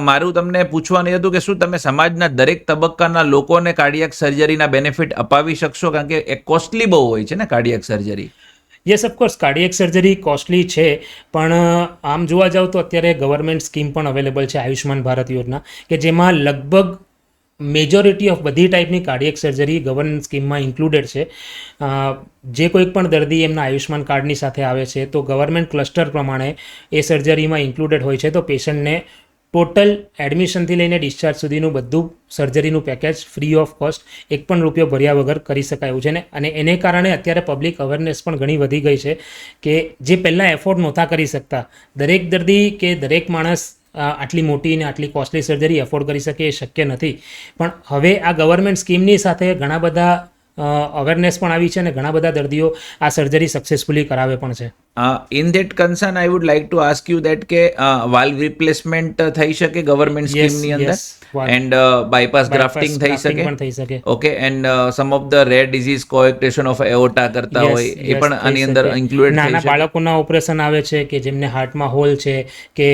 S1: મારું તમને પૂછવાનું હતું કે શું તમે સમાજના દરેક તબક્કાના લોકોને કાર્ડિયાક સર્જરીના બેનિફિટ અપાવી શકશો, કારણ કે એ કોસ્ટલી બહુ હોય છે ને cardiac surgery?
S2: Yes, of course cardiac surgery costly છે, પણ આમ જોવા જાવ તો અત્યારે ગવર્મેન્ટ સ્કીમ પણ અવેલેબલ છે, આયુષ્માન ભારત યોજના, કે જેમાં લગભગ મેજોરિટી ઓફ બધી ટાઈપની કાર્ડિયાક સર્જરી ગવર્મેન્ટ સ્કીમમાં ઇન્ક્લુડેડ છે. જે કોઈ પણ દર્દી એમના આયુષ્માન કાર્ડની સાથે આવે છે તો ગવર્મેન્ટ ક્લસ્ટર પ્રમાણે એ સર્જરીમાં ઇન્ક્લુડેડ હોય છે, તો પેશન્ટને ટોટલ એડમિશનથી લઈને ડિસ્ચાર્જ સુધીનું બધું સર્જરીનું પેકેજ ફ્રી ઓફ કોસ્ટ, એક પણ રૂપિયો ભર્યા વગર કરી શકાય એવું છે ને. અને એને કારણે અત્યારે પબ્લિક અવેરનેસ પણ ઘણી વધી ગઈ છે કે જે પહેલાં એફોર્ડ નહોતા કરી શકતા, દરેક દર્દી કે દરેક માણસ આટલી મોટી અને આટલી કોસ્ટલી સર્જરી એફોર્ડ કરી શકે એ શક્ય નથી. પણ હવે આ ગવર્મેન્ટ સ્કીમની સાથે ઘણા બધા અવેરનેસ પણ આવી છે અને ઘણા બધા દર્દીઓ આ સર્જરી સક્સેસફુલી કરાવે પણ છે.
S1: In that concern I would like to ask you that કે વાલ્વ રિપ્લેસમેન્ટ થઈ શકે ગવર્મેન્ટ સ્કીમની અંદર, એન્ડ બાયપાસ ગ્રાફ્ટિંગ થઈ શકે
S2: પણ થઈ શકે.
S1: Okay, and some of the rare disease coarctation of aorta કરતા હોય એ પણ આની અંદર ઇન્ક્લુડેડ થઈ
S2: નાના
S1: શકે.
S2: બાળકોના ઓપરેશન આવે છે કે જેમને હાર્ટમાં હોલ છે, કે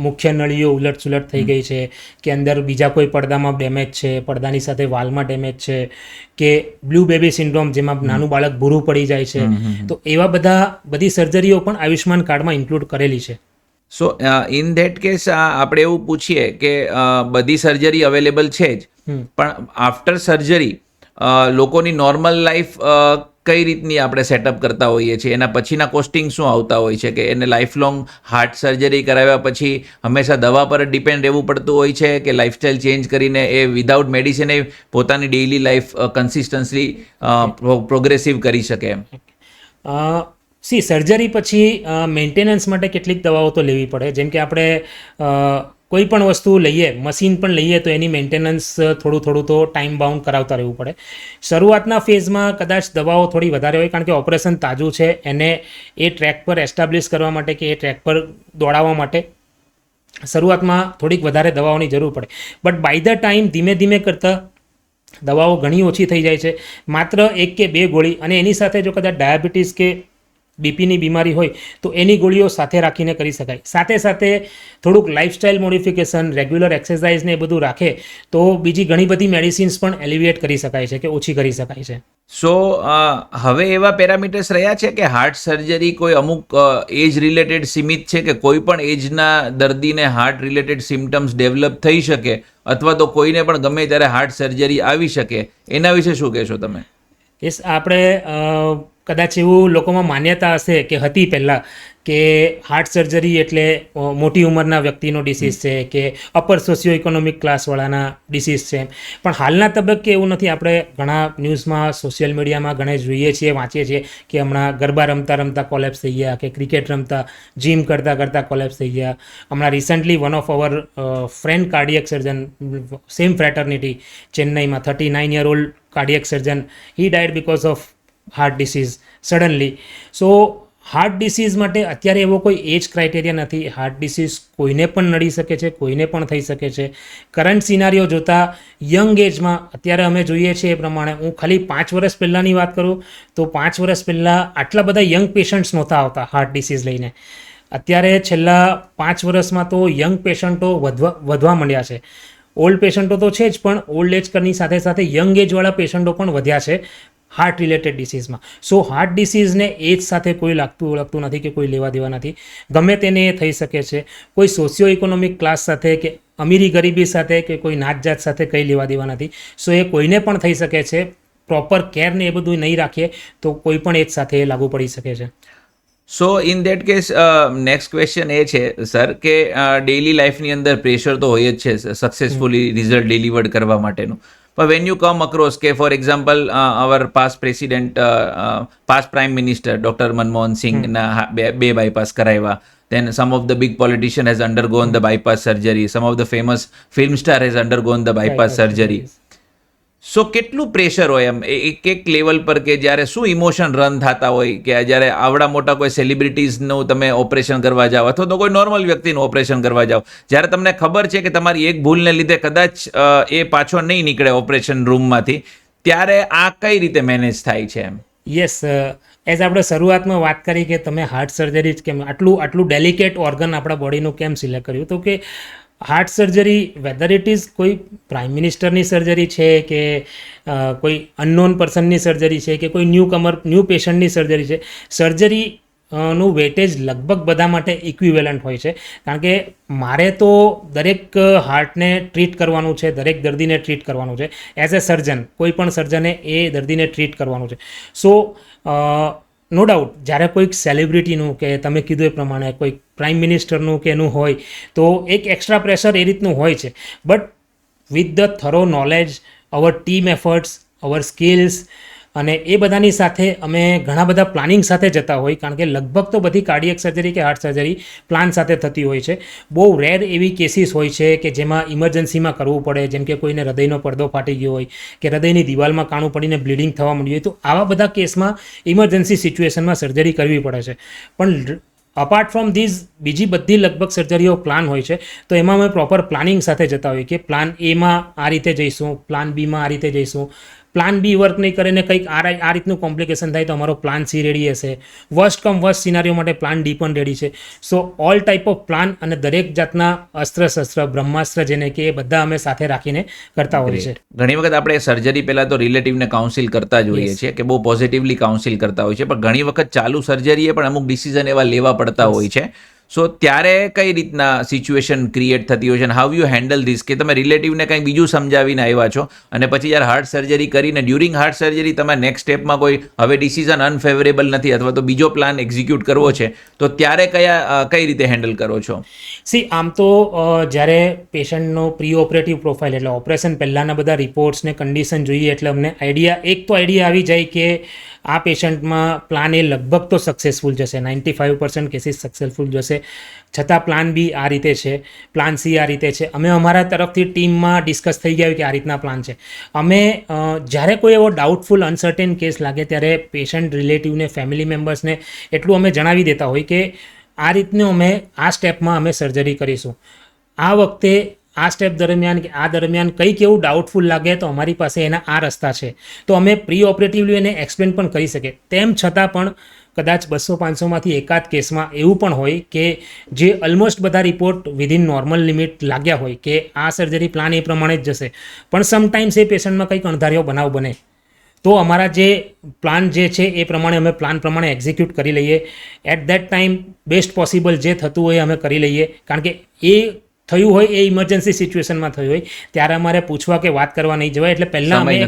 S2: મુખ્ય નળીઓ ઉલટસુલટ થઈ ગઈ છે, કે અંદર બીજા કોઈ પડદામાં ડેમેજ છે, પડદાની સાથે વાલમાં ડેમેજ છે, કે બ્લુ બેબી સિન્ડ્રોમ જેમાં નાનું બાળક ભૂરું પડી જાય છે, તો એવા બધી સર્જરીઓ પણ આયુષ્માન કાર્ડમાં ઇન્ક્લુડ કરેલી છે.
S1: સો ઇન ધેટ કેસ આપણે એવું પૂછીએ કે બધી સર્જરી અવેલેબલ છે જ, પણ આફ્ટર સર્જરી લોકોની નોર્મલ લાઈફ કઈ રીતની આપણે સેટઅપ કરતા હોઈએ છીએ, એના પછીના કોસ્ટિંગ શું આવતા હોય છે, કે એને લાઈફ લોંગ હાર્ટ સર્જરી કરાવ્યા પછી હંમેશા દવા પર ડિપેન્ડ રહેવું પડતું હોય છે, કે લાઈફસ્ટાઈલ ચેન્જ કરીને એ વિધાઉટ મેડિસિન એ પોતાની ડેઇલી લાઈફ કન્સિસ્ટન્સલી પ્રોગ્રેસિવ કરી શકે એમ?
S2: સર્જરી પછી મેન્ટેનન્સ માટે કેટલીક દવાઓ તો લેવી પડે. જેમ કે આપણે કોઈ પણ વસ્તુ લઈએ, મશીન પણ લઈએ તો એની મેન્ટેનન્સ થોડું તો ટાઈમ બાઉન્ડ કરાવતા રહેવું પડે. શરૂઆતના ફેઝમાં કદાચ દવાઓ થોડી વધારે હોય, કારણ કે ઓપરેશન તાજું છે, એને એ ટ્રેક પર એસ્ટાબ્લિશ કરવા માટે કે એ ટ્રેક પર દોડાવવા માટે શરૂઆતમાં થોડીક વધારે દવાઓની જરૂર પડે. બટ બાય ધ ટાઈમ ધીમે ધીમે કરતાં દવાઓ ઘણી ઓછી થઈ જાય છે, માત્ર 1 કે 2 ગોળી, અને એની સાથે જો કદાચ ડાયાબિટીસ કે બીપીની બીમારી હોય તો એની ગોળીઓ સાથે રાખીને કરી શકાય. સાથે સાથે થોડુંક લાઇફસ્ટાઇલ મોડિફિકેશન, રેગ્યુલર એક્સરસાઇઝ ને એ બધું રાખે તો બીજી ઘણી બધી મેડિસિન્સ પણ એલિવિએટ કરી શકાય છે કે ઓછી કરી શકાય છે.
S1: સો હવે એવા પેરામીટર્સ રહ્યા છે કે હાર્ટ સર્જરી કોઈ અમુક એજ રિલેટેડ સીમિત છે, કે કોઈ પણ એજના દર્દીને હાર્ટ રિલેટેડ સિમ્ટમ્સ ડેવલપ થઈ શકે, અથવા તો કોઈને પણ ગમે ત્યારે હાર્ટ સર્જરી આવી શકે, એના વિશે શું કહેશો તમે?
S2: યસ, આપણે કદાચ એવું લોકોમાં માન્યતા હશે કે હતી પહેલાં કે હાર્ટ સર્જરી એટલે મોટી ઉંમરના વ્યક્તિનો ડિસીઝ છે, કે અપર સોશિયો ઇકોનોમિક ક્લાસવાળાના ડિસીઝ છે. પણ હાલના તબક્કે એવું નથી. આપણે ઘણા ન્યૂઝમાં, સોશિયલ મીડિયામાં ઘણા જોઈએ છીએ, વાંચીએ છીએ કે હમણાં ગરબા રમતા કોલેપ્સ થઈ ગયા, કે ક્રિકેટ રમતા જીમ કરતાં કોલેપ્સ થઈ ગયા. હમણાં recently one of our friend cardiac surgeon, same fraternity, ચેન્નઈમાં 39 year old cardiac surgeon, he died because of heart disease suddenly. So heart disease માટે અત્યારે એવો કોઈ એજ ક્રાઇટેરિયા નથી. હાર્ટ ડિસીઝ કોઈને પણ નડી શકે છે, કોઈને પણ થઈ શકે છે. કરંટ સિનારીઓ જોતાં યંગ એજમાં અત્યારે અમે જોઈએ છીએ એ પ્રમાણે, હું ખાલી 5 વર્ષ પહેલાંની વાત કરું તો 5 વર્ષ પહેલાં આટલા બધા યંગ પેશન્ટ્સ નહોતા આવતા હાર્ટ ડિસીઝ લઈને. અત્યારે છેલ્લા 5 વર્ષમાં તો યંગ પેશન્ટો વધવા માંડ્યા છે. ઓલ્ડ પેશન્ટો તો છે જ, પણ ઓલ્ડ એજ કરની સાથે સાથે યંગ એજવાળા પેશન્ટો પણ વધ્યા છે હાર્ટ રિલેટેડ ડિસીઝમાં. સો હાર્ટ ડિસીઝને એજ સાથે કોઈ ઓળખતું નથી કે કોઈ લેવા દેવા નથી. ગમે તેને એ થઈ શકે છે. કોઈ સોશિયો ઇકોનોમિક ક્લાસ સાથે કે અમીરી ગરીબી સાથે કે કોઈ નાત જાત સાથે કંઈ લેવા દેવા નથી. સો એ કોઈને પણ થઈ શકે છે. પ્રોપર કેર ને એ બધું નહીં રાખીએ તો કોઈ પણ એજ સાથે લાગુ પડી શકે છે.
S1: So in that case next question એ છે સર, કે ડેઇલી લાઈફની અંદર પ્રેશર તો હોય જ છે સક્સેસફુલી રિઝલ્ટ ડિલિવર્ડ કરવા માટેનું. પણ વેન યુ કમ અક્રોસ કે for example our past president, past prime minister doctor Manmohan સિંઘના 2 બાયપાસ કરાવ્યા. Then some of the big politician has undergone the bypass surgery. Some of the famous film star has undergone the bypass surgery. સો કેટલું pressure હોય એમ એક level પર, કે જ્યારે શું emotion run થતા હોય કે જ્યારે આવડા મોટા કોઈ સેલિબ્રિટીઝનું તમે ઓપરેશન કરવા જાઓ, અથવા તો કોઈ નોર્મલ વ્યક્તિનું ઓપરેશન કરવા જાઓ, જ્યારે તમને ખબર છે કે તમારી એક ભૂલને લીધે કદાચ એ પાછો નહીં નીકળે ઓપરેશન રૂમમાંથી, ત્યારે આ કઈ રીતે મેનેજ થાય છે એમ?
S2: યસ, એઝ આપણે શરૂઆતમાં વાત કરી કે તમે હાર્ટ સર્જરી જ કેમ આટલું ડેલિકેટ ઓર્ગન આપણા બોડીનું કેમ સિલેક્ટ કર્યું, તો કે heart surgery weather it is કોઈ પ્રાઇમ મિનિસ્ટરની સર્જરી છે કે કોઈ અનનોન પર્સનની સર્જરી છે કે કોઈ ન્યૂ પેશન્ટની સર્જરી છે, સર્જરી નું વેટેજ લગભગ બધા માટે ઇક્વિવેલન્ટ હોય છે. કારણ કે મારે તો દરેક હાર્ટને ટ્રીટ કરવાનું છે, દરેક દર્દીને ટ્રીટ કરવાનું છે. એઝ એ સર્જન કોઈ પણ સર્જને એ દર્દીને ટ્રીટ કરવાનું છે. સો નો ડાઉટ જ્યારે કોઈક સેલિબ્રિટીનું કે તમે કીધું એ પ્રમાણે કોઈક પ્રાઇમ મિનિસ્ટરનું કે એનું હોય તો એક એક્સ્ટ્રા પ્રેશર એ રીતનું હોય છે. But with the thorough knowledge, our team efforts, our skills અને એ બધાની સાથે અમે ઘણા બધા પ્લાનિંગ સાથે જતા હોય, કારણ કે લગભગ તો બધી કાર્ડિયક સર્જરી કે હાર્ટ સર્જરી પ્લાન સાથે થતી હોય છે. બહુ રેર એવી કેસીસ હોય છે કે જેમાં ઇમરજન્સીમાં કરવું પડે, જેમ કે કોઈને હૃદયનો પડદો ફાટી ગયો હોય કે હૃદયની દિવાલમાં કાણું પડીને બ્લીડિંગ થવા માંડ્યું હોય, તો આવા બધા કેસમાં ઇમરજન્સી સિચ્યુએશનમાં સર્જરી કરવી પડે છે. પણ અપાર્ટ ફ્રોમ ધીઝ બીજી બધી લગભગ સર્જરીઓ પ્લાન હોય છે. તો એમાં અમે પ્રોપર પ્લાનિંગ સાથે જતા હોઈએ કે પ્લાન એમાં આ રીતે જઈશું, પ્લાન બીમાં આ રીતે જઈશું. પ્લાન બી વર્ક નહીં કરે ને કંઈક આ રીતનું કોમ્પ્લિકેશન થાય તો અમારો પ્લાન સી રેડી હશે. વર્સ્ટ કમ વર્સ્ટ સિનારીઓ માટે પ્લાન ડી પણ રેડી છે. સો ઓલ ટાઈપ ઓફ પ્લાન અને દરેક જાતના અસ્ત્ર શસ્ત્ર, બ્રહ્માસ્ત્ર જેને કે એ બધા અમે સાથે રાખીને કરતા હોઈએ છીએ.
S1: ઘણી વખત આપણે સર્જરી પહેલા તો રિલેટિવને કાઉન્સિલ કરતા જ હોઈએ છીએ કે બહુ પોઝિટિવલી કાઉન્સિલ કરતા હોય છે, પણ ઘણી વખત ચાલુ સર્જરીએ પણ અમુક ડિસિઝન એવા લેવા પડતા હોય છે. સો ત્યારે કઈ રીતના સિચ્યુએશન ક્રિએટ થતી હોય છે અને હાઉ યુ હેન્ડલ ધીસ, કે તમે રિલેટિવને કંઈ બીજું સમજાવીને આવ્યા છો અને પછી જ્યારે હાર્ટ સર્જરી કરીને ડ્યુરિંગ હાર્ટ સર્જરી તમે નેક્સ્ટ સ્ટેપમાં કોઈ હવે ડિસિઝન અનફેવરેબલ નથી અથવા તો બીજો પ્લાન એક્ઝિક્યુટ કરવો છે, તો ત્યારે કઈ રીતે હેન્ડલ કરો છો?
S2: સી આમ તો જ્યારે પેશન્ટનો પ્રી ઓપરેટિવ પ્રોફાઇલ એટલે ઓપરેશન પહેલાંના બધા રિપોર્ટ્સ ને કન્ડિશન જોઈએ એટલે અમને આઈડિયા આવી જાય કે આ પેશન્ટમાં પ્લાન એ લગભગ તો સક્સેસફુલ જશે, 95% કેસીસ સક્સેસફુલ જશે. છતાં પ્લાન બી આ રીતે છે, પ્લાન સી આ રીતે છે. અમે અમારા તરફથી ટીમમાં ડિસ્કસ થઈ ગયા કે આ રીતના પ્લાન છે. અમે જ્યારે કોઈ એવો ડાઉટફુલ અનસર્ટેન કેસ લાગે ત્યારે પેશન્ટ રિલેટિવને, ફેમિલી મેમ્બર્સને એટલું અમે જણાવી દેતા હોય કે આ રીતનું અમે આ સ્ટેપમાં અમે સર્જરી કરીશું. આ વખતે આ સ્ટેપ દરમિયાન કે આ દરમિયાન કંઈક એવું ડાઉટફુલ લાગે તો અમારી પાસે એના આ રસ્તા છે, તો અમે પ્રી ઓપરેટિવલી એને એક્સપ્લેન પણ કરી શકીએ. તેમ છતાં પણ કદાચ 200-500માંથી એકાદ કેસમાં એવું પણ હોય કે જે ઓલમોસ્ટ બધા રિપોર્ટ વિધિન નોર્મલ લિમિટ લાગ્યા હોય કે આ સર્જરી પ્લાન એ પ્રમાણે જ જશે, પણ સમટાઈમ્સ એ પેશન્ટમાં કંઈક અણધાર્યો બનાવ બને તો અમારા જે પ્લાન જે છે એ પ્રમાણે અમે પ્લાન પ્રમાણે એક્ઝિક્યુટ કરી લઈએ. At that time best possible જે થતું હોય અમે કરી લઈએ, કારણ કે એ થયું હોય એ ઇમરજન્સી સિચ્યુએશનમાં થયું હોય ત્યારે અમારે પૂછવા કે વાત કરવા નહીં જવાય. એટલે પહેલાં અમે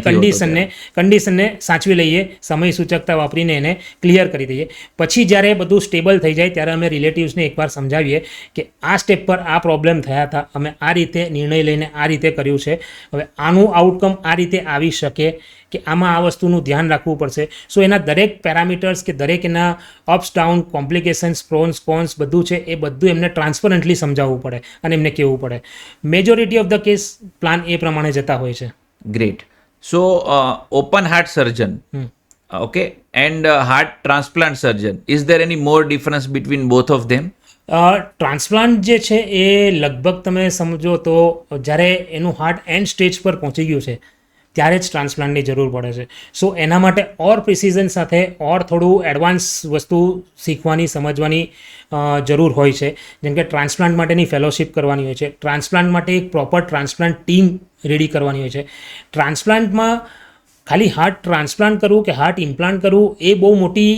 S2: કન્ડિશનને સાચવી લઈએ, સમય સૂચકતા વાપરીને એને ક્લિયર કરી દઈએ. પછી જ્યારે બધું સ્ટેબલ થઈ જાય ત્યારે અમે રિલેટિવ્સને એકવાર સમજાવીએ કે આ સ્ટેપ પર આ પ્રોબ્લેમ થયા હતા, અમે આ રીતે નિર્ણય લઈને આ રીતે કર્યું છે, હવે આનું આઉટકમ આ રીતે આવી શકે કે આમાં આ વસ્તુનું ધ્યાન રાખવું પડશે. સો એના દરેક પેરામીટર્સ કે દરેક એના અપ્સ ડાઉન, કોમ્પ્લિકેશન્સ, પ્રોન્સ, કોન્સ બધું છે એ બધું એમને ટ્રાન્સપરન્ટલી સમજાવવું પડે અને એમને કહેવું પડે. Majority of the case plan એ પ્રમાણે જતા હોય છે.
S1: Great. So open heart surgeon, okay, and heart transplant surgeon, is there any more difference between both of them?
S2: Transplant જે છે એ લગભગ તમે સમજો તો જ્યારે એનું હાર્ટ એન્ડ સ્ટેજ પર પહોંચી ગયું છે ત્યારે જ ટ્રાન્સપ્લાન્ટની જરૂર પડે છે. સો એના માટે ઓર પ્રિસિઝન સાથે થોડું એડવાન્સ વસ્તુ શીખવાની, સમજવાની જરૂર હોય છે. જેમ કે ટ્રાન્સપ્લાન્ટ માટેની ફેલોશિપ કરવાની હોય છે, ટ્રાન્સપ્લાન્ટ માટે એક પ્રોપર ટ્રાન્સપ્લાન્ટ ટીમ રેડી કરવાની હોય છે. ટ્રાન્સપ્લાન્ટમાં ખાલી હાર્ટ ટ્રાન્સપ્લાન્ટ કરવું કે હાર્ટ ઇમ્પ્લાન્ટ કરવું એ બહુ મોટી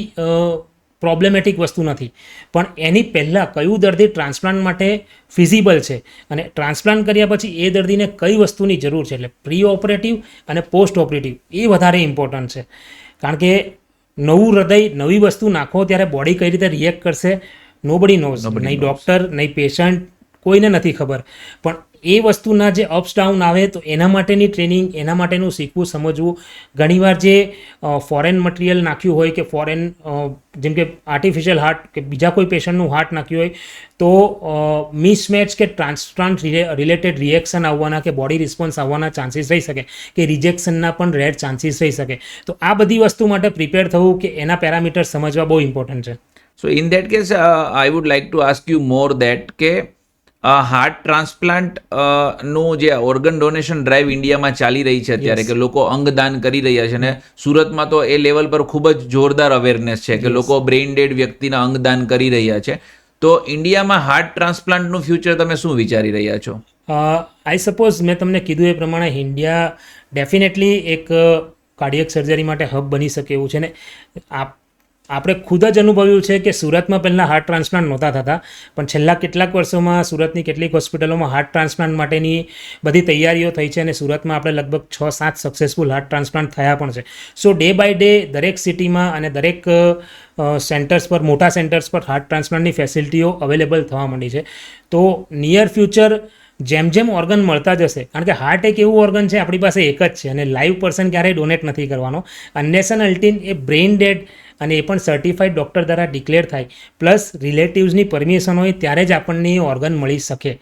S2: પ્રોબ્લેમેટિક વસ્તુ નથી, પણ એની પહેલાં કયું દર્દી ટ્રાન્સપ્લાન્ટ માટે ફિઝિબલ છે અને ટ્રાન્સપ્લાન્ટ કર્યા પછી એ દર્દીને કઈ વસ્તુની જરૂર છે, એટલે પ્રી ઓપરેટિવ અને પોસ્ટ ઓપરેટિવ એ વધારે ઇમ્પોર્ટન્ટ છે. કારણ કે નવું હૃદય, નવી વસ્તુ નાખો ત્યારે બોડી કઈ રીતે રિએક્ટ કરશે નોબડી નોઝ, નહીં ડૉક્ટર નહીં પેશન્ટ, કોઈને નથી ખબર. પણ એ વસ્તુના જે અપ્સ ડાઉન આવે તો એના માટેની ટ્રેનિંગ, એના માટેનું શીખવું, સમજવું. ઘણીવાર જે ફોરેન મટીરિયલ નાખ્યું હોય કે ફોરેન જેમ કે આર્ટિફિશિયલ હાર્ટ કે બીજા કોઈ પેશન્ટનું હાર્ટ નાખ્યું હોય તો મિસમેચ કે ટ્રાન્સપ્લાન્ટ રિલેટેડ રિએક્શન આવવાના કે બોડી રિસ્પોન્સ આવવાના ચાન્સીસ રહી શકે, કે રિજેક્શનના પણ રેર ચાન્સીસ રહી શકે. તો આ બધી વસ્તુ માટે પ્રિપેર થવું કે એના પેરામીટર સમજવા બહુ ઇમ્પોર્ટન્ટ છે.
S1: So in that case I would like to ask you more that કે હાર્ટ ટ્રાન્સપ્લાન્ટ નું જે ઓર્ગન ડોનેશન ડ્રાઈવ ઇન્ડિયામાં ચાલી રહી છે અત્યારે, કે લોકો અંગદાન કરી રહ્યા છે, અને સુરતમાં તો એ લેવલ પર ખૂબ જ જોરદાર અવેરનેસ છે કે લોકો બ્રેઇન ડેડ વ્યક્તિના અંગદાન કરી રહ્યા છે. તો ઇન્ડિયામાં હાર્ટ ટ્રાન્સપ્લાન્ટનું ફ્યુચર તમે શું વિચારી રહ્યા છો?
S2: આઈ સપોઝ મેં તમને કીધું એ પ્રમાણે ઇન્ડિયા ડેફિનેટલી એક કાર્ડિયક સર્જરી માટે હબ બની શકે એવું છે ને. આપણે ખુદ જ અનુભવ્યું છે કે સુરતમાં પહેલાં હાર્ટ ટ્રાન્સપ્લાન્ટ નહોતા થતા, પણ છેલ્લા કેટલાક વર્ષોમાં સુરતની કેટલીક હોસ્પિટલોમાં હાર્ટ ટ્રાન્સપ્લાન્ટ માટેની બધી તૈયારીઓ થઈ છે, અને સુરતમાં આપણે લગભગ 6-7 સક્સેસફુલ હાર્ટ ટ્રાન્સપ્લાન્ટ થયા પણ છે. સો ડે બાય ડે દરેક સિટીમાં અને દરેક સેન્ટર્સ પર, મોટા સેન્ટર્સ પર હાર્ટ ટ્રાન્સપ્લાન્ટની ફેસિલિટીઓ અવેલેબલ થવા માંડી છે. તો નિયર ફ્યુચર જેમ જેમ ઓર્ગન મળતા જશે, કારણ કે હાર્ટ એક એવું ઓર્ગન છે આપણી પાસે એક જ છે, અને લાઈવ પર્સન ક્યારેય ડોનેટ નથી કરવાનો. અનલેસ એન્ડ અલ્ટિલ એ બ્રેઇન ડેડ, અને એ પણ સર્ટિફાઈડ ડૉક્ટર દ્વારા ડિક્લેર થાય, પ્લસ રિલેટિવ્સની પરમિશન હોય, ત્યારે જ આપણને એ ઓર્ગન મળી શકે.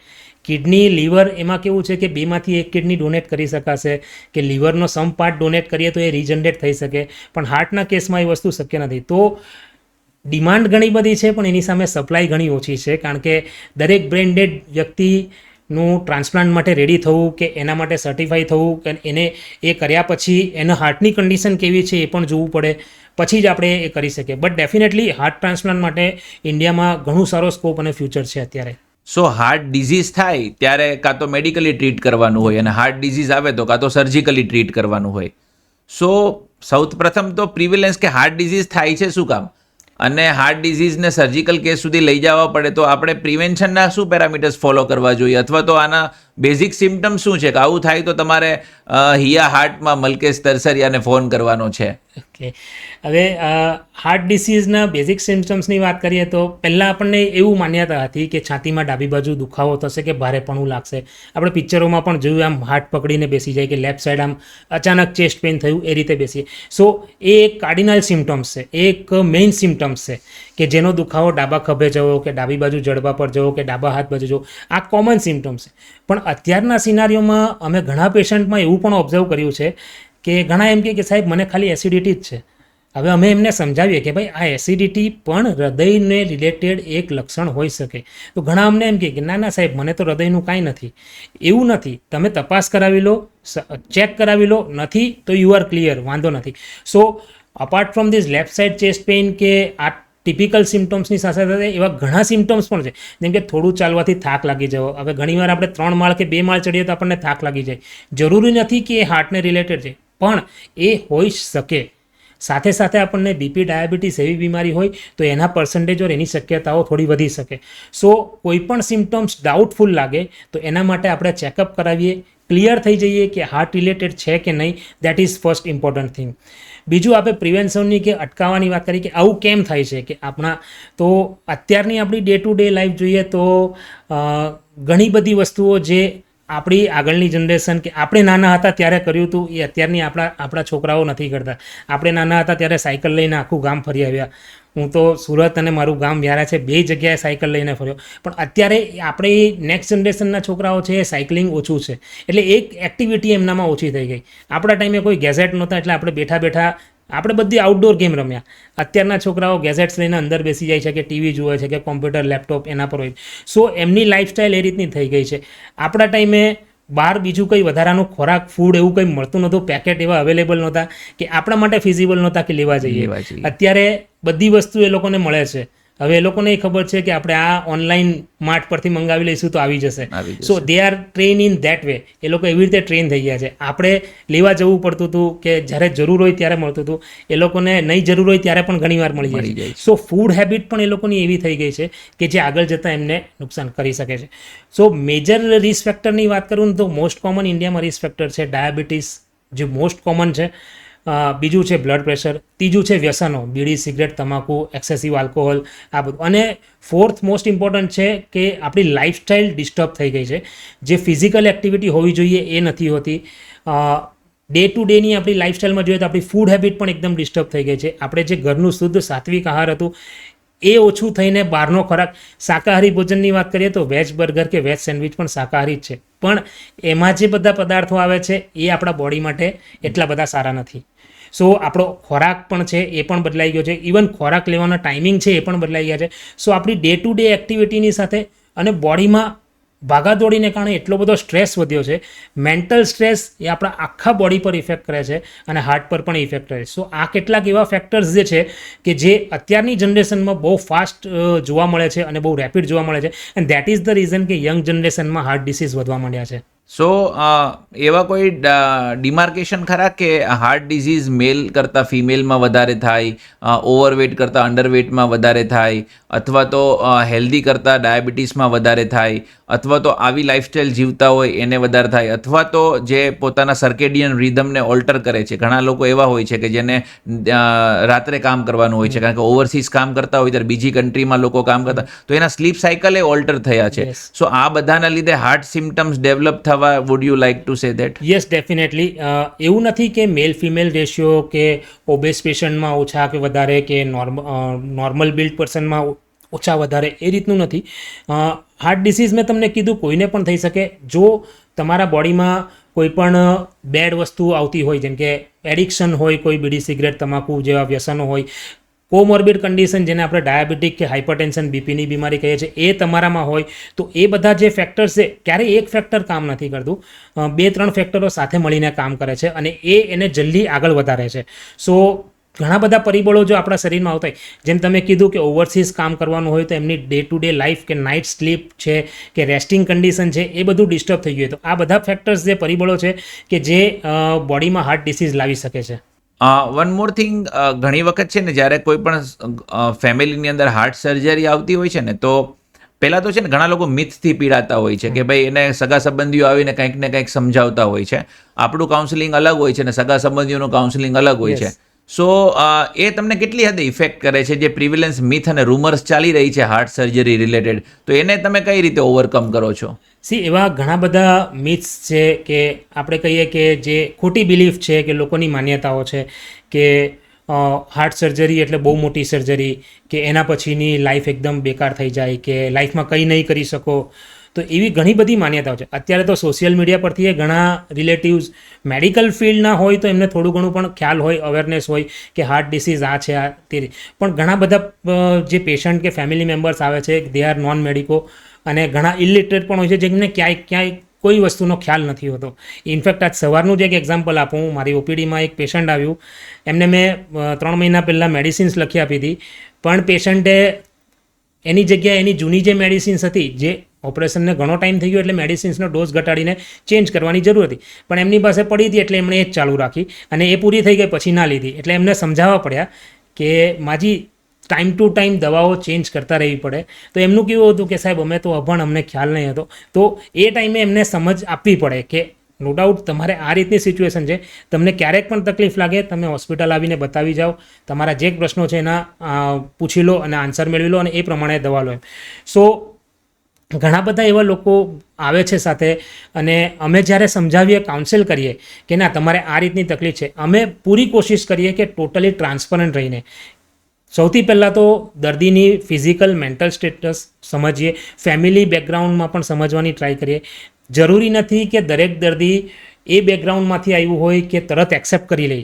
S2: કિડની, લીવર, એમાં કેવું છે કે બેમાંથી એક કિડની ડોનેટ કરી શકાશે, કે લીવરનો સમ પાર્ટ ડોનેટ કરીએ તો એ રીજનરેટ થઈ શકે, પણ હાર્ટના કેસમાં એ વસ્તુ શક્ય નથી. તો ડિમાન્ડ ઘણી બધી છે, પણ એની સામે સપ્લાય ઘણી ઓછી છે, કારણ કે દરેક બ્રેઇન ડેડ વ્યક્તિનું ટ્રાન્સપ્લાન્ટ માટે રેડી થવું, કે એના માટે સર્ટિફાઈ થવું, કે એને એ કર્યા પછી એના હાર્ટની કન્ડિશન કેવી છે એ પણ જોવું પડે, પછી જ આપણે એ કરી શકીએ. બટ ડેફિનેટલી હાર્ટ ટ્રાન્સપ્લાન્ટ માટે ઇન્ડિયામાં ઘણું સારો સ્કોપ અને ફ્યુચર છે અત્યારે.
S1: સો હાર્ટ ડિઝીઝ થાય ત્યારે કાં તો મેડિકલી ટ્રીટ કરવાનું હોય, અને હાર્ટ ડિઝીઝ આવે તો કાં તો સર્જિકલી ટ્રીટ કરવાનું હોય. સો સૌપ્રથમ તો પ્રિવેલન્સ કે હાર્ટ ડિઝીઝ થાય છે શું કામ, અને હાર્ટ ડિઝીઝને સર્જિકલ કેસ સુધી લઈ જવા પડે તો આપણે પ્રિવેન્શનના શું પેરામીટર્સ ફોલો કરવા જોઈએ, અથવા તો આના બેઝિક સિમ્ટમ્સ શું છે કે આવું થાય તો તમારે હિયા હાર્ટમાં મલકેશ તરસરિયાને ફોન કરવાનો છે?
S2: ઓકે, હવે હાર્ટ ડિસીઝના બેઝિક સિમ્ટમ્સની વાત કરીએ તો પહેલાં આપણને એવું માન્યતા હતી કે છાતીમાં ડાબી બાજુ દુખાવો થશે, કે ભારેપણું લાગશે. આપણે પિક્ચરોમાં પણ જોયું, આમ હાર્ટ પકડીને બેસી જાય, કે લેફ્ટ સાઈડ આમ અચાનક ચેસ્ટ પેઇન થયું, એ રીતે બેસીએ. સો એ એક કાર્ડિનલ સિમ્ટમ્સ છે, એ એક મેઇન સિમ્ટમ્સ છે, કે જેનો દુખાવો ડાબા ખભે જવો, કે ડાબી બાજુ જડબા પર જવો, કે ડાબા હાથ બાજુ જવો, આ કોમન સિમ્ટમ્સ છે. પણ અત્યારના સિનારીઓમાં અમે ઘણા પેશન્ટમાં એવું પણ ઓબ્ઝર્વ કર્યું છે કે ઘણા એમ કે સાહેબ મને ખાલી એસિડિટી જ છે. હવે અમે એમને સમજાવીએ કે ભાઈ આ એસિડિટી પણ હૃદયને રિલેટેડ એક લક્ષણ હોઈ શકે. તો ઘણા અમને એમ કે ના ના સાહેબ મને તો હૃદયનું કાંઈ નથી. એવું નથી, તમે તપાસ કરાવી લો, ચેક કરાવી લો, નથી તો યુ આર ક્લિયર, વાંધો નથી. So apart from this left side chest pain કે આ ટિપિકલ સિમ્ટમ્સની સાથે સાથે એવા ઘણા સિમ્ટમ્સ પણ છે, જેમ કે થોડું ચાલવાથી થાક લાગી જવો. હવે ઘણીવાર આપણે 3 માળ કે 2 માળ ચડીએ તો આપણને થાક લાગી જાય. જરૂરી નથી કે એ હાર્ટને રિલેટેડ છે, પણ એ હોઈ શકે. સાથે સાથે આપણને બીપી, ડાયાબિટીસ એવી બીમારી હોય તો એના પર્સન્ટેજ ઓર એની શક્યતાઓ થોડી વધી શકે. સો કોઈ પણ સિમ્ટમ્સ ડાઉટફુલ લાગે તો એના માટે આપણે ચેકઅપ કરાવીએ, ક્લિયર થઈ જઈએ કે હાર્ટ રિલેટેડ છે કે નહીં. That is first important thing. બીજું આપણે પ્રિવેન્શનની કે અટકાવવાની વાત કરી કે આવું કેમ થાય છે, કે આપણા તો અત્યારની આપણી ડે ટુ ડે લાઈફ જોઈએ તો ઘણી બધી વસ્તુઓ જે આપણી આગળની જનરેશન કે આપણે નાના હતા ત્યારે કર્યું હતું એ અત્યારની આપણા છોકરાઓ નથી કરતા. આપણે નાના હતા ત્યારે સાયકલ લઈને આખું ગામ ફરી આવ્યા. હું તો સુરત અને મારું ગામ વ્યારા છે, 2 જગ્યાએ સાયકલ લઈને ફર્યો. પણ અત્યારે આપણે નેક્સ્ટ જનરેશનના છોકરાઓ છે એ સાયકલિંગ ઓછું છે, એટલે એક એક્ટિવિટી એમનામાં ઓછી થઈ ગઈ. આપણા ટાઈમે કોઈ ગેઝેટ નહોતા, એટલે આપણે બેઠા બેઠા આપણે બધી આઉટડોર ગેમ રમ્યા. અત્યારના છોકરાઓ ગેઝેટ્સ લઈને અંદર બેસી જાય છે, કે ટીવી જુએ છે, કે કોમ્પ્યુટર, લેપટોપ એના પર હોય. સો એમની લાઈફસ્ટાઈલ એ રીતની થઈ ગઈ છે. આપણા ટાઈમે બહાર બીજું કંઈ વધારાનું ખોરાક, ફૂડ એવું કંઈ મળતું નહોતું, પેકેટ એવા અવેલેબલ નહોતા કે આપણા માટે ફિઝિબલ નહોતા કે લેવા જઈએ. અત્યારે બધી વસ્તુ એ લોકોને મળે છે. હવે એ લોકોને ખબર છે કે આપણે આ ઓનલાઈન માર્ટ પરથી મંગાવી લઈશું તો આવી જશે. So they are train in that way. એ લોકો એવી રીતે ટ્રેન થઈ ગયા છે. આપણે લેવા જવું પડતું હતું, કે જ્યારે જરૂર હોય ત્યારે મળતું હતું. એ લોકોને નહીં જરૂર હોય ત્યારે પણ ઘણીવાર મળી જાય. સો ફૂડ હેબિટ પણ એ લોકોની એવી થઈ ગઈ છે કે જે આગળ જતાં એમને નુકસાન કરી શકે છે. સો મેજર રિસ્ક ફેક્ટરની વાત કરું તો મોસ્ટ કોમન ઇન્ડિયામાં રિસ્ક ફેક્ટર છે ડાયાબિટીસ, જે મોસ્ટ કોમન છે. બીજું છે બ્લડ પ્રેશર, ત્રીજું છે વ્યસનો, બીડી, સિગરેટ, તમાકુ, એક્સેસિવ આલ્કોહોલ, આ બધું. અને ફોર્થ મોસ્ટ ઇમ્પોર્ટન્ટ છે કે આપણી લાઈફસ્ટાઈલ ડિસ્ટર્બ થઈ ગઈ છે. જે ફિઝિકલ એક્ટિવિટી હોવી જોઈએ એ નથી હોતી. ડે ટુ ડેની આપણી લાઈફસ્ટાઈલમાં જોઈએ તો આપણી ફૂડ હેબિટ પણ એકદમ ડિસ્ટર્બ થઈ ગઈ છે. આપણે જે ઘરનું શુદ્ધ સાત્વિક આહાર હતું એ ઓછું થઈને બહારનો ખોરાક. શાકાહારી ભોજનની વાત કરીએ તો વેજ બર્ગર કે વેજ સેન્ડવિચ પણ શાકાહારી જ છે, પણ એમાં જે બધા પદાર્થો આવે છે એ આપણા બોડી માટે એટલા બધા સારા નથી. સો આપણો ખોરાક પણ છે એ પણ બદલાઈ ગયો છે. ઇવન ખોરાક લેવાનો ટાઈમિંગ છે એ પણ બદલાઈ ગયા છે. સો આપણી ડે ટુ ડે એક્ટિવિટીની સાથે અને બોડીમાં ભાગાદોડીને કારણે એટલો બધો સ્ટ્રેસ વધ્યો છે. મેન્ટલ સ્ટ્રેસ એ આપણા આખા બોડી પર ઇફેક્ટ કરે છે અને હાર્ટ પર પણ ઇફેક્ટ કરે છે. સો આ કેટલાક એવા ફેક્ટર્સ જે છે કે જે અત્યારની જનરેશનમાં બહુ ફાસ્ટ જોવા મળે છે અને બહુ રેપિડ જોવા મળે છે, and that is the reason કે યંગ જનરેશનમાં હાર્ટ ડિસીઝ વધવા માંડ્યા છે.
S1: સો એવા કોઈ ડિમાર્કેશન ખરા કે હાર્ટ ડિઝીઝ મેલ કરતાં ફિમેલમાં વધારે થાય, ઓવરવેટ કરતાં અંડરવેટમાં વધારે થાય, અથવા તો હેલ્ધી કરતાં ડાયાબિટીસમાં વધારે થાય, અથવા તો આવી લાઇફસ્ટાઇલ જીવતા હોય એને વધારે થાય, અથવા તો જે પોતાના સર્કેડિયન રિધમને ઓલ્ટર કરે છે? ઘણા લોકો એવા હોય છે કે જેને રાત્રે કામ કરવાનું હોય છે, કારણ કે ઓવરસીઝ કામ કરતા હોય ત્યારે બીજી કન્ટ્રીમાં લોકો કામ કરતા, તો એના સ્લીપ સાયકલ એ ઓલ્ટર થયા છે.
S2: Yes.
S1: સો આ બધાના લીધે હાર્ટ સિમ્ટમ્સ ડેવલપ થવા, would you like to say that?
S2: Yes, definitely. એવું નથી કે મેલ ફિમેલ રેશિયો કે ઓબેસ પેશન્ટમાં ઓછા કે વધારે કે નોર્મલ બિલ્ડ પર્સનમાં ઓછા વધારે એ રીતનું નથી. હાર્ટ ડિસીઝ મેં તમને કીધું કોઈને પણ થઈ શકે. જો તમારા બોડીમાં કોઈ પણ બેડ વસ્તુ આવતી હોય, જેમ કે એડિક્શન હોય, કોઈ બીડી સિગરેટ તમાકુ જેવા વ્યસનો હોય, કોમોર્બિડ કન્ડિશન જેને આપણે ડાયાબિટીક કે હાઇપરટેન્શન બીપીની બીમારી કહીએ છીએ, એ તમારામાં હોય તો એ બધા જે ફેક્ટર્સ છે, ક્યારેય એક ફેક્ટર કામ નથી કરતું, 2-3 ફેક્ટરો સાથે મળીને કામ કરે છે અને એને જલ્દી આગળ વધારે છે. સો ઘણા બધા પરિબળો જો આપણા શરીરમાં આવતા હોય, જેમ તમે કીધું કે ઓવરસીઝ કામ કરવાનું હોય તો એમની ડે ટુ ડે લાઈફ કે નાઇટ સ્લીપ છે કે રેસ્ટિંગ કન્ડિશન છે, એ બધું ડિસ્ટર્બ થઈ ગયું. તો આ બધા ફેક્ટર્સ જે પરિબળો છે કે જે બોડીમાં હાર્ટ ડિસીઝ લાવી શકે છે.
S1: વન મોર થિંગ, ઘણી વખત છે ને જ્યારે કોઈ પણ ફેમિલીની અંદર હાર્ટ સર્જરી આવતી હોય છે ને, તો પહેલાં તો છે ને ઘણા લોકો મિથથી પીડાતા હોય છે કે ભાઈ એને સગા સંબંધીઓ આવીને કંઈક ને કંઈક સમજાવતા હોય છે. આપણું કાઉન્સેલિંગ અલગ હોય છે ને સગા સંબંધીઓનું કાઉન્સેલિંગ અલગ હોય છે. સો એ તમને કેટલી હદે ઇફેક્ટ કરે છે, જે પ્રિવિલન્સ મિથ અને રૂમર્સ ચાલી રહી છે હાર્ટ સર્જરી રિલેટેડ, તો એને તમે કઈ રીતે ઓવરકમ કરો છો?
S2: એવા ઘણા બધા મિથ્સ છે કે આપણે કહીએ કે જે ખોટી બિલીફ છે કે લોકોની માન્યતાઓ છે કે હાર્ટ સર્જરી એટલે બહુ મોટી સર્જરી, કે એના પછીની લાઈફ એકદમ બેકાર થઈ જાય, કે લાઈફમાં કંઈ નહીં કરી શકો. તો એવી ઘણી બધી માન્યતાઓ છે. અત્યારે તો સોશિયલ મીડિયા પરથી એ ઘણા રિલેટિવ્સ મેડિકલ ફિલ્ડના હોય તો એમને થોડું ઘણું પણ ખ્યાલ હોય, અવેરનેસ હોય કે હાર્ટ ડિસીઝ આ છે, આ તે. પણ ઘણા બધા જે પેશન્ટ કે ફેમિલી મેમ્બર્સ આવે છે, દે આર નોન મેડિકો અને ઘણા ઇલિટરેટ પણ હોય છે, જેમને ક્યાંય કોઈ વસ્તુનો ખ્યાલ નથી હોતો. ઇનફેક્ટ આજ સવારનું જ એક એક્ઝામ્પલ આપું. મારી ઓપીડીમાં એક પેશન્ટ આવ્યું, એમને મેં 3 મહિના પહેલાં મેડિસિન્સ લખી આપી હતી, પણ પેશન્ટે એની જગ્યાએ એની જૂની જે મેડિસિન્સ હતી, જે ઓપરેશનને ઘણો ટાઈમ થઈ ગયો એટલે મેડિસિન્સનો ડોઝ ઘટાડીને ચેન્જ કરવાની જરૂર હતી, પણ એમની પાસે પડી હતી એટલે એમણે એ જ ચાલુ રાખી અને એ પૂરી થઈ ગઈ પછી ના લીધી. એટલે એમને સમજાવવા પડ્યા કે માજી ટાઈમ ટુ ટાઈમ દવાઓ ચેન્જ કરતા રહેવી પડે. તો એમનું કેવું હતું કે સાહેબ અમે તો અભણ, અમને ખ્યાલ નહીં હતો. તો એ ટાઈમે એમને સમજ આપવી પડે કે નો ડાઉટ તમારે આ રીતની સિચ્યુએશન છે, તમને ક્યારેક પણ તકલીફ લાગે તમે હોસ્પિટલ આવીને બતાવી જાઓ, તમારા જે પ્રશ્નો છે એના પૂછી લો અને આન્સર મેળવી લો અને એ પ્રમાણે દવા લો. સો ઘણા બધા એવા લોકો આવે છે સાથે, અને અમે જ્યારે સમજાવીએ, કાઉન્સેલ કરીએ કે ના તમારે આ રીતની તકલીફ છે, અમે પૂરી કોશિશ કરીએ કે ટોટલી ટ્રાન્સપરન્ટ રહીને સૌથી પહેલાં તો દર્દીની ફિઝિકલ મેન્ટલ સ્ટેટસ સમજીએ, ફેમિલી બેકગ્રાઉન્ડમાં પણ સમજવાની ટ્રાય કરીએ. જરૂરી નથી કે દરેક દર્દી એ બેકગ્રાઉન્ડમાંથી આવ્યું હોય કે તરત એક્સેપ્ટ કરી લે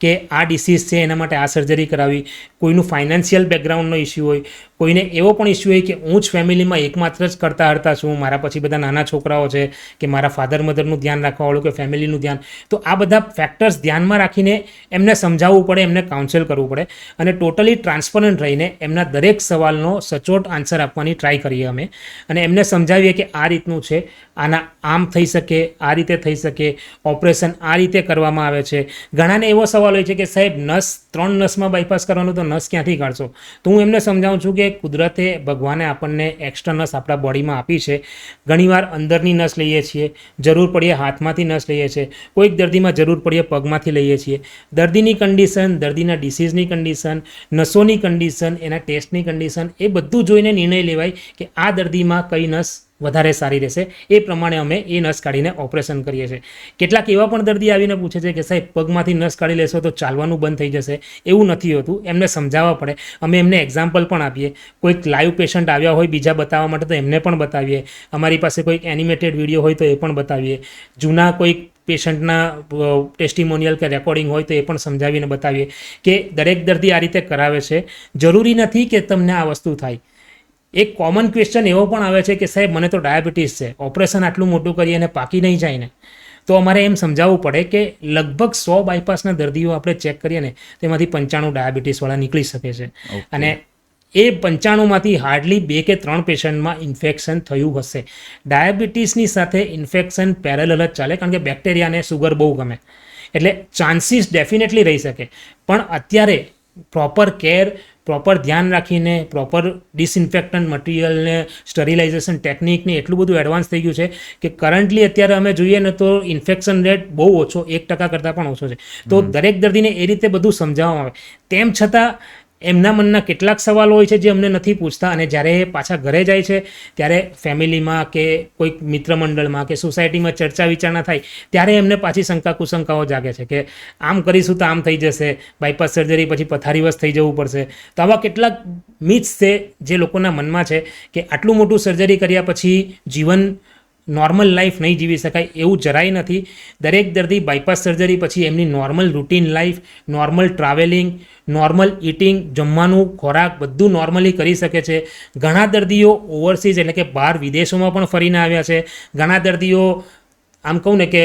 S2: કે આ ડિસીઝ છે એના માટે આ સર્જરી કરાવી. કોઈનું ફાઇનાન્શિયલ બેકગ્રાઉન્ડનો ઇસ્યુ હોય, કોઈને એવો પણ ઇસ્યુ હોય કે હું જ ફેમિલીમાં એકમાત્ર જ કરતા હરતા છું, મારા પછી બધા નાના છોકરાઓ છે, કે મારા ફાધર મધરનું ધ્યાન રાખવાવાળું કે ફેમિલીનું ધ્યાન. તો આ બધા ફેક્ટર્સ ધ્યાનમાં રાખીને એમને સમજાવવું પડે, એમને કાઉન્સેલ કરવું પડે અને ટોટલી ટ્રાન્સપરન્ટ રહીને એમના દરેક સવાલનો સચોટ આન્સર આપવાની ટ્રાય કરીએ અમે, અને એમને સમજાવીએ કે આ રીતનું છે, આના આમ થઈ શકે, આ રીતે થઈ શકે, ઓપરેશન આ રીતે કરવામાં આવે છે. ઘણાને એવો સવાલ હોય છે કે સાહેબ 3 નસમાં બાયપાસ કરવાનું, તો નસ ક્યાંથી કાઢશો? તો હું એમને સમજાવું છું કે કુદરતે ભગવાને આપણને એક્સ્ટ્રા નસ આપણા બોડીમાં આપી છે. ઘણીવાર અંદરની નસ લઈએ છીએ, જરૂર પડીએ હાથમાંથી નસ લઈએ છીએ, કોઈક દર્દીમાં જરૂર પડીએ પગમાંથી લઈએ છીએ. દર્દીની કન્ડિશન, દર્દીના ડિસીઝની કન્ડિશન, નસોની કન્ડિશન, એના ટેસ્ટની કન્ડિશન, એ બધું જોઈને નિર્ણય લેવાય કે આ દર્દીમાં કઈ નસ વધારે સારી રહેશે. એ પ્રમાણે અમે એ નસ કાઢીને ઓપરેશન કરીએ છીએ. કેટલાક એવા પણ દર્દી આવીને પૂછે છે કે સાહેબ પગમાંથી નસ કાઢી લેશો તો ચાલવાનું બંધ થઈ જશે. એવું નથી હોતું, એમને સમજાવવા પડે. અમે એમને એક્ઝામ્પલ પણ આપીએ. કોઈક લાઈવ પેશન્ટ આવ્યા હોય બીજા બતાવવા માટે તો એમને પણ બતાવીએ. અમારી પાસે કોઈક એનિમેટેડ વિડીયો હોય તો એ પણ બતાવીએ. જૂના કોઈક પેશન્ટના ટેસ્ટિમોનિયલ કે રેકોર્ડિંગ હોય તો એ પણ સમજાવીને બતાવીએ કે દરેક દર્દી આ રીતે કરાવે છે. જરૂરી નથી કે તમને આ વસ્તુ થાય. એક કોમન ક્વેશ્ચન એવો પણ આવે છે કે સાહેબ મને તો ડાયાબિટીસ છે, ઓપરેશન આટલું મોટું કરીએ અને પાકી નહીં જાય ને, તો અમારે એમ સમજાવવું પડે કે લગભગ 100 બાયપાસના દર્દીઓ આપણે ચેક કરીએ ને તેમાંથી 95 ડાયાબિટીસવાળા નીકળી શકે છે. અને એ 95માંથી હાર્ડલી 2 કે 3 પેશન્ટમાં ઇન્ફેક્શન થયું હશે. ડાયાબિટીસની સાથે ઇન્ફેક્શન પેરેલલ જ ચાલે, કારણ કે બેક્ટેરિયાને સુગર બહુ ગમે, એટલે ચાન્સીસ ડેફિનેટલી રહી શકે. પણ અત્યારે પ્રોપર કેર, પ્રોપર ધ્યાન રાખીને, પ્રોપર ડિસઇન્ફેક્ટન્ટ મટીરિયલને, સ્ટરિલાઇઝેશન ટેકનિકને એટલું બધું એડવાન્સ થઈ ગયું છે કે કરન્ટલી અત્યારે અમે જોઈએ ને તો ઇન્ફેક્શન રેટ બહુ ઓછો, 1% કરતાં પણ ઓછો છે. તો દરેક દર્દીને એ રીતે બધું સમજાવવામાં આવે. તેમ છતાં એમના મનના કેટલાક સવાલો હોય છે જે અમને નથી પૂછતા, અને જ્યારે એ પાછા ઘરે જાય છે ત્યારે ફેમિલીમાં કે કોઈક મિત્ર મંડળમાં કે સોસાયટીમાં ચર્ચા વિચારણા થાય ત્યારે એમને પાછી શંકા કુશંકાઓ જાગે છે કે આમ કરીશું તો આમ થઈ જશે, બાયપાસ સર્જરી પછી પથારીવશ થઈ જવું પડશે. તો આવા કેટલાક મિથ્સ છે જે લોકોના મનમાં છે કે આટલું મોટું સર્જરી કર્યા પછી જીવન નોર્મલ લાઈફ નહીં જીવી શકાય, એવું જરાય નથી. દરેક દર્દી બાયપાસ સર્જરી પછી એમની normal routine life, normal travelling, normal eating, જમવાનું, ખોરાક બધું નોર્મલી કરી શકે છે. ઘણા દર્દીઓ ઓવરસીઝ એટલે કે બહાર વિદેશોમાં પણ ફરીને આવ્યા છે. ઘણા દર્દીઓ આમ કહું ને કે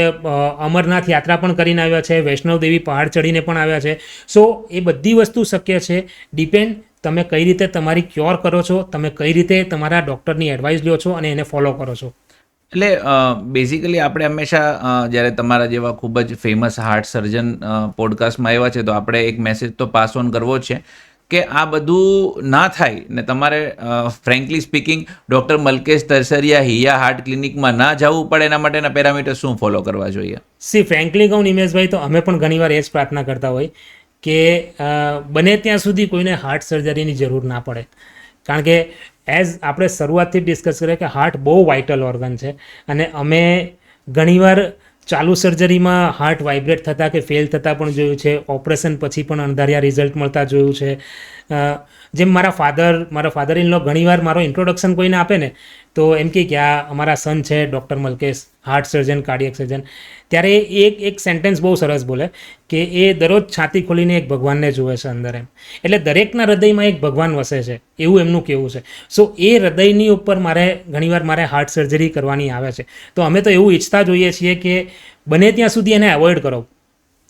S2: અમરનાથ યાત્રા પણ કરીને આવ્યા છે, વૈષ્ણવદેવી પહાડ ચડીને પણ આવ્યા છે. સો એ બધી વસ્તુ શક્ય છે. ડિપેન્ડ તમે કઈ રીતે તમારી ક્યોર કરો છો, તમે કઈ રીતે તમારા ડૉક્ટરની એડવાઇસ લ્યો છો અને એને ફોલો કરો છો.
S1: એટલે બેઝિકલી આપણે હંમેશા જ્યારે તમારા જેવા ખૂબ જ ફેમસ હાર્ટ સર્જન પોડકાસ્ટમાં આવ્યા છે તો આપણે એક મેસેજ તો પાસ ઓન કરવો જ છે કે આ બધું ના થાય ને તમારે frankly speaking doctor Malkesh તરસરિયા હિયા heart ક્લિનિકમાં ના જવું પડે, એના માટેના પેરામીટર શું ફોલો કરવા જોઈએ?
S2: ફ્રેન્કલી કહું નિમેશભાઈ, તો અમે પણ ઘણીવાર એ જ પ્રાર્થના કરતા હોય કે બને ત્યાં સુધી કોઈને હાર્ટ સર્જરીની જરૂર ના પડે. કારણ કે આપણે શરૂઆતથી ડિસ્કસ કરીએ કે હાર્ટ બહુ વાઇટલ ઓર્ગન છે, અને અમે ઘણીવાર ચાલુ સર્જરીમાં હાર્ટ વાઇબ્રેટ થતાં કે ફેલ થતાં પણ જોયું છે, ઓપરેશન પછી પણ અણધાર્યા રિઝલ્ટ મળતા જોયું છે. જેમ મારા ફાધર ઇન લો ઘણીવાર મારો ઇન્ટ્રોડક્શન કોઈને આપે ને તો એમ કે આ અમારા સન છે ડૉક્ટર મલકેશ, હાર્ટ સર્જન, કાર્ડિયક સર્જન, ત્યારે એક સેન્ટેન્સ બહુ સરસ બોલે કે એ દરરોજ છાતી ખોલીને એક ભગવાનને જુએ છે અંદર એમ. એટલે દરેકના હૃદયમાં એક ભગવાન વસે છે એવું એમનું કહેવું છે. સો એ હૃદયની ઉપર ઘણીવાર મારે હાર્ટ સર્જરી કરવાની આવે છે. તો અમે તો એવું ઈચ્છતા જોઈએ છીએ કે બને ત્યાં સુધી એને એવોઇડ કરો.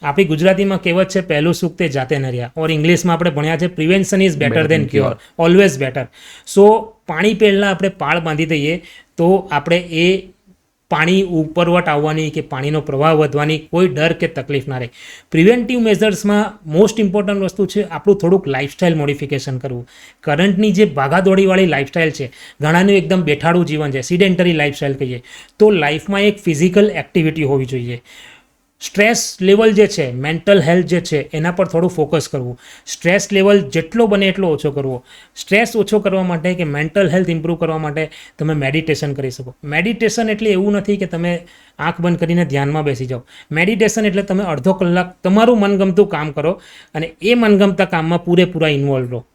S2: આપણી ગુજરાતીમાં કહેવત છે પહેલું સુખ તે જાતે ન રહ્યા, ઓર ઇંગ્લિશમાં આપણે ભણ્યા છે prevention is better than cure, always better. So પાણી પહેલાં આપણે પાળ બાંધી દઈએ તો આપણે એ પાણી ઉપરવટ આવવાની કે પાણીનો પ્રવાહ વધવાની કોઈ ડર કે તકલીફ ના રહે. પ્રિવેન્ટિવ મેઝર્સમાં મોસ્ટ ઇમ્પોર્ટન્ટ વસ્તુ છે આપણું થોડુંક લાઇફસ્ટાઇલ મોડિફિકેશન કરવું. કરંટની જે ભાગાદોડીવાળી લાઇફસ્ટાઇલ છે, ઘણાનું એકદમ બેઠાડું જીવન છે, સિડેન્ટરી લાઇફસ્ટાઇલ કહીએ, તો લાઈફમાં એક ફિઝિકલ એક્ટિવિટી હોવી જોઈએ. સ્ટ્રેસ લેવલ જે છે, મેન્ટલ હેલ્થ જે છે એના પર થોડું ફોકસ કરવું. સ્ટ્રેસ લેવલ જેટલો બને એટલો ઓછો કરવો. સ્ટ્રેસ ઓછો કરવા માટે કે મેન્ટલ હેલ્થ ઇમ્પ્રૂવ કરવા માટે તમે મેડિટેશન કરી શકો. મેડિટેશન એટલે એવું નથી કે તમે આંખ બંધ કરીને ધ્યાનમાં બેસી જાઓ. મેડિટેશન એટલે તમે અડધો કલાક તમારું મનગમતું કામ કરો અને એ મનગમતા કામમાં પૂરેપૂરા ઇન્વોલ્વ રહો.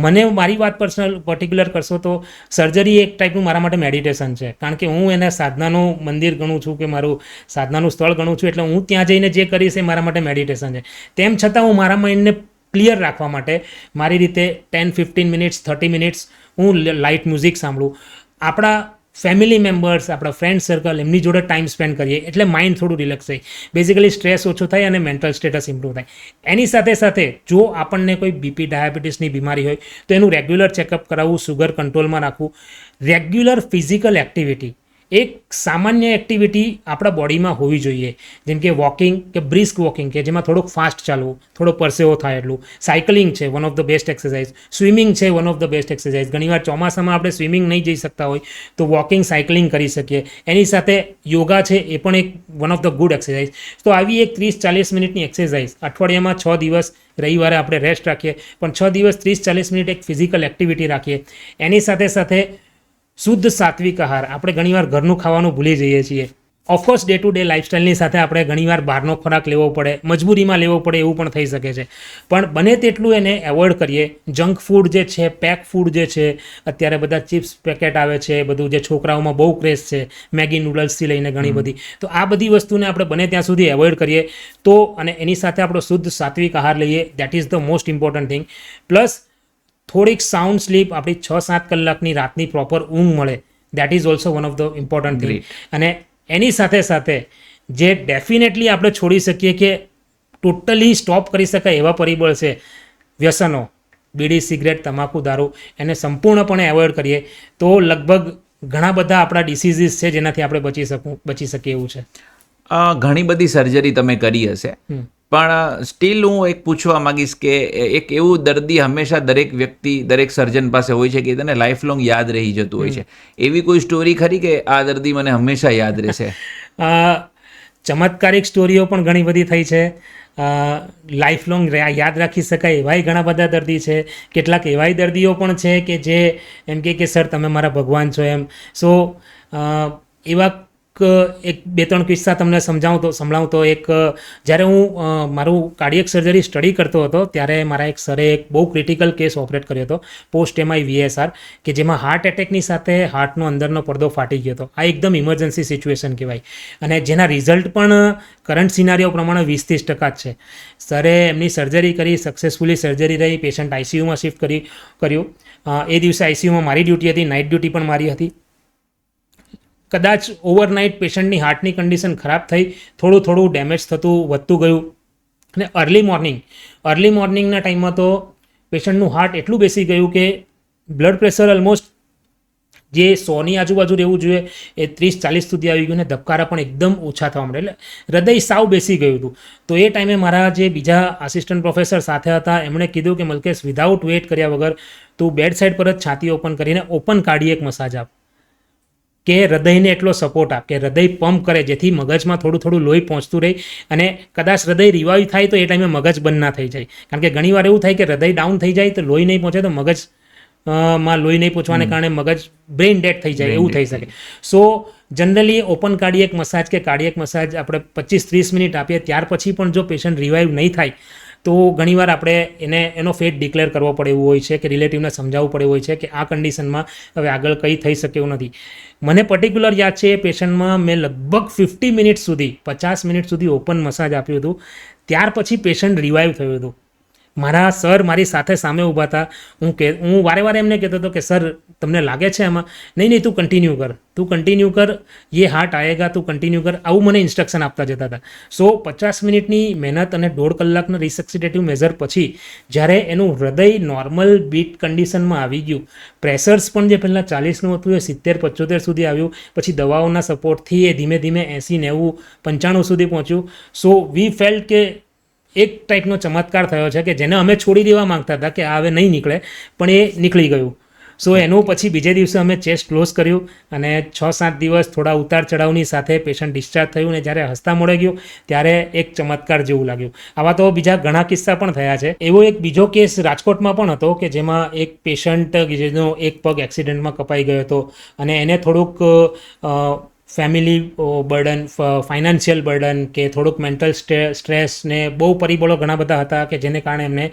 S2: મને મારી વાત પર્ટિક્યુલર કરશો તો સર્જરી એક ટાઈપનું મારા માટે મેડિટેશન છે, કારણ કે હું એને સાધનાનું મંદિર ગણું છું કે મારું સાધનાનું સ્થળ ગણું છું. એટલે હું ત્યાં જઈને જે કરીશ એ મારા માટે મેડિટેશન છે. તેમ છતાં હું મારા માઇન્ડને ક્લિયર રાખવા માટે મારી રીતે 10-15 મિનિટ્સ 30 મિનિટ્સ હું લાઇટ મ્યુઝિક સાંભળું. આપણા ફેમિલી મેમ્બર્સ, આપણા ફ્રેન્ડ સર્કલ, એમની જોડે ટાઈમ સ્પેન્ડ કરીએ એટલે માઇન્ડ થોડું રિલેક્સ થાય. બેઝિકલી સ્ટ્રેસ ઓછો થાય અને મેન્ટલ સ્ટેટસ ઇમ્પ્રૂવ થાય. એની સાથે સાથે જો આપણને કોઈ બીપી, ડાયાબિટીસની બીમારી હોય તો એનું રેગ્યુલર ચેકઅપ કરાવવું, સુગર કંટ્રોલમાં રાખવું. રેગ્યુલર ફિઝિકલ એક્ટિવિટી, એક સામાન્ય એક્ટિવિટી આપણા બોડીમાં હોવી જોઈએ, જેમ કે વોકિંગ કે બ્રિસ્ક વોકિંગ કે જેમાં થોડુંક ફાસ્ટ ચાલવું, થોડો પરસેવો થાય એટલું. સાયકલિંગ છે one of the best exercise. Swimming છે one of the best exercise. ઘણીવાર ચોમાસામાં આપણે સ્વિમિંગ નહીં જઈ શકતા હોય તો વોકિંગ, સાયકલિંગ કરી શકીએ. એની સાથે યોગા છે એ પણ એક one of the good exercise. તો આવી એક 30-40 મિનિટની એક્સરસાઇઝ અઠવાડિયામાં 6 દિવસ, રવિવારે આપણે રેસ્ટ રાખીએ, પણ 6 દિવસ 30-40 મિનિટ એક ફિઝિકલ એક્ટિવિટી રાખીએ. એની સાથે સાથે શુદ્ધ સાત્વિક આહાર. આપણે ઘણીવાર ઘરનું ખાવાનું ભૂલી જઈએ છીએ. ઓફકોર્સ ડે ટુ ડે લાઇફસ્ટાઇલની સાથે આપણે ઘણીવાર બહારનો ખોરાક લેવો પડે, મજબૂરીમાં લેવો પડે એવું પણ થઈ શકે છે. પણ બને તેટલું એને એવોઇડ કરીએ. જંક ફૂડ જે છે, પેક ફૂડ જે છે, અત્યારે બધા ચિપ્સ પેકેટ આવે છે, બધું જે છોકરાઓમાં બહુ ક્રેઝ છે, મેગી નૂડલ્સથી લઈને ઘણી બધી, તો આ બધી વસ્તુને આપણે બને ત્યાં સુધી એવોઇડ કરીએ તો, અને એની સાથે આપણો શુદ્ધ સાત્વિક આહાર લઈએ. That is the most important thing. Plus થોડીક સાઉન્ડ સ્લીપ, આપણી 6-7 કલાકની રાતની પ્રોપર ઊંઘ મળે, that is also one of the important thing. અને એની સાથે સાથે જે ડેફિનેટલી આપણે છોડી શકીએ કે ટોટલી સ્ટોપ કરી શકાય એવા પરિબળ છે વ્યસનો, બીડી, સિગરેટ, તમાકુ, દારૂ, એને સંપૂર્ણપણે એવોઇડ કરીએ તો લગભગ ઘણા બધા આપણા ડિસીઝીસ છે જેનાથી આપણે બચી શકીએ એવું છે.
S1: ઘણી બધી સર્જરી તમે કરી હશે, પણ સ્ટીલ હું એક પૂછવા માંગીશ કે એક એવું દર્દી હંમેશા દરેક વ્યક્તિ, દરેક સર્જન પાસે હોય છે કે તેને લાઈફ લોંગ યાદ રહી જતું હોય છે. એવી કોઈ સ્ટોરી ખરી કે આ દર્દી મને હંમેશા યાદ રહેશે?
S2: ચમત્કારિક સ્ટોરીઓ પણ ઘણી બધી થઈ છે. લાઈફ લોંગ યાદ રાખી શકાય એવાય ઘણા બધા દર્દી છે. કેટલાક એવાય દર્દીઓ પણ છે કે જે એમ કે સર તમે મારા ભગવાન છો એમ. સો એવા એક 2-3 કિસ્સા તમને સંભળાવું તો એક જ્યારે હું મારું કાર્ડિયક સર્જરી સ્ટડી કરતો હતો ત્યારે મારા એક સરે એક બહુ ક્રિટિકલ કેસ ઓપરેટ કર્યો હતો, પોસ્ટ એમઆઈ VSR, કે જેમાં હાર્ટ એટેકની સાથે હાર્ટનો અંદરનો પડદો ફાટી ગયો હતો. આ એકદમ ઇમરજન્સી સિચ્યુએશન કહેવાય અને જેના રિઝલ્ટ પણ કરંટ સિનારીઓ પ્રમાણે 20-30% જ છે. સરે એમની સર્જરી કરી, સક્સેસફુલી સર્જરી રહી, પેશન્ટ આઈસીયુમાં શિફ્ટ કર્યું. એ દિવસે આઈસીયુમાં મારી ડ્યુટી હતી, નાઇટ ડ્યુટી પણ મારી હતી. કદાચ ઓવરનાઇટ પેશન્ટની હાર્ટની કન્ડિશન ખરાબ થઈ, થોડું ડેમેજ થતું વધતું ગયું અને અર્લી મોર્નિંગના ટાઈમમાં તો પેશન્ટનું હાર્ટ એટલું બેસી ગયું કે બ્લડ પ્રેશર ઓલમોસ્ટ જે 100ની આજુબાજુ રહેવું જોઈએ એ 30-40 સુધી આવી ગયું ને ધબકારા પણ એકદમ ઓછા થવા મળે, એટલે હૃદય સાવ બેસી ગયું હતું. તો એ ટાઈમે મારા જે બીજા આસિસ્ટન્ટ પ્રોફેસર સાથે હતા એમણે કીધું કે મલકેશ, વિધાઉટ વેઇટ કર્યા વગર તું બેડ સાઇડ પર જ છાતી ઓપન કરીને ઓપન કાર્ડિયક મસાજ આપ, કે હૃદયને એટલો સપોર્ટ આપ કે હૃદય પંપ કરે જેથી મગજમાં થોડું લોહી પહોંચતું રહે અને કદાચ હૃદય રિવાઈવ થાય તો એ ટાઈમે મગજ બંધ ના થઈ જાય. કારણ કે ઘણીવાર એવું થાય કે હૃદય ડાઉન થઈ જાય તો લોહી નહીં પહોંચે તો મગજ માં લોહી નહીં પહોંચવાને કારણે મગજ બ્રેઇન ડેડ થઈ જાય, એવું થઈ શકે. સો જનરલી ઓપન કાર્ડિયક મસાજ કે કાર્ડિયક મસાજ આપણે 25-30 મિનિટ આપીએ, ત્યાર પછી પણ જો પેશન્ટ રિવાઈવ નહીં થાય તો ઘણીવાર આપણે એનો ફેટ ડિક્લેર કરવો પડે એવું હોય છે કે રિલેટિવને સમજાવવું પડે હોય છે કે આ કન્ડિશનમાં હવે આગળ કંઈ થઈ શકે એવું નથી. મને પર્ટિક્યુલર યાદ છે એ પેશન્ટમાં મેં લગભગ 50 મિનિટ સુધી, 50 મિનિટ સુધી ઓપન મસાજ આપ્યું હતું. ત્યાર પછી પેશન્ટ રિવાઈવ થયું હતું. મારા સર મારી સાથે સામે ઊભા હતા. હું વારે એમને કહેતો હતો કે સર તમને લાગે છે એમાં? નહીં, તું કન્ટિન્યુ કર, ये हार्ट आएगा, તું કન્ટિન્યુ કર, આવું મને ઇન્સ્ટ્રક્શન આપતા જતા હતા. સો 50 મિનિટની મહેનત અને 1.5 કલાકના રિસક્સિટેટિવ મેઝર પછી જ્યારે એનું હૃદય નોર્મલ બીટ કન્ડિશનમાં આવી ગયું, પ્રેશર્સ પણ જે પહેલાં 40નું હતું એ 70-75 સુધી આવ્યું, પછી દવાઓના સપોર્ટથી એ ધીમે 80, 90, 95 સુધી પહોંચ્યું. સો વી ફેલ્ટ કે એક ટાઈપનો ચમત્કાર થયો છે કે જેને અમે છોડી દેવા માંગતા હતા કે આ હવે નહીં નીકળે, પણ એ નીકળી ગયું. સો એનું પછી બીજે દિવસે અમે ચેસ્ટ ક્લોઝ કર્યું અને 6-7 દિવસ થોડા ઉતાર ચઢાવની સાથે પેશન્ટ ડિસ્ચાર્જ થયું અને જ્યારે હસતા મોઢે ગયું ત્યારે એક ચમત્કાર જેવું લાગ્યું. આવા તો બીજા ઘણા કિસ્સા પણ થયા છે. એવો એક બીજો કેસ રાજકોટમાં પણ હતો કે જેમાં એક પેશન્ટ જેનો એક પગ એક્સિડન્ટમાં કપાઈ ગયો હતો અને એને થોડુંક ફેમિલી બર્ડન, ફાઇનાન્શિયલ બર્ડન કે થોડુંક મેન્ટલ સ્ટ્રેસ ને બહુ પરિબળો ઘણા બધા હતા કે જેને કારણે એમને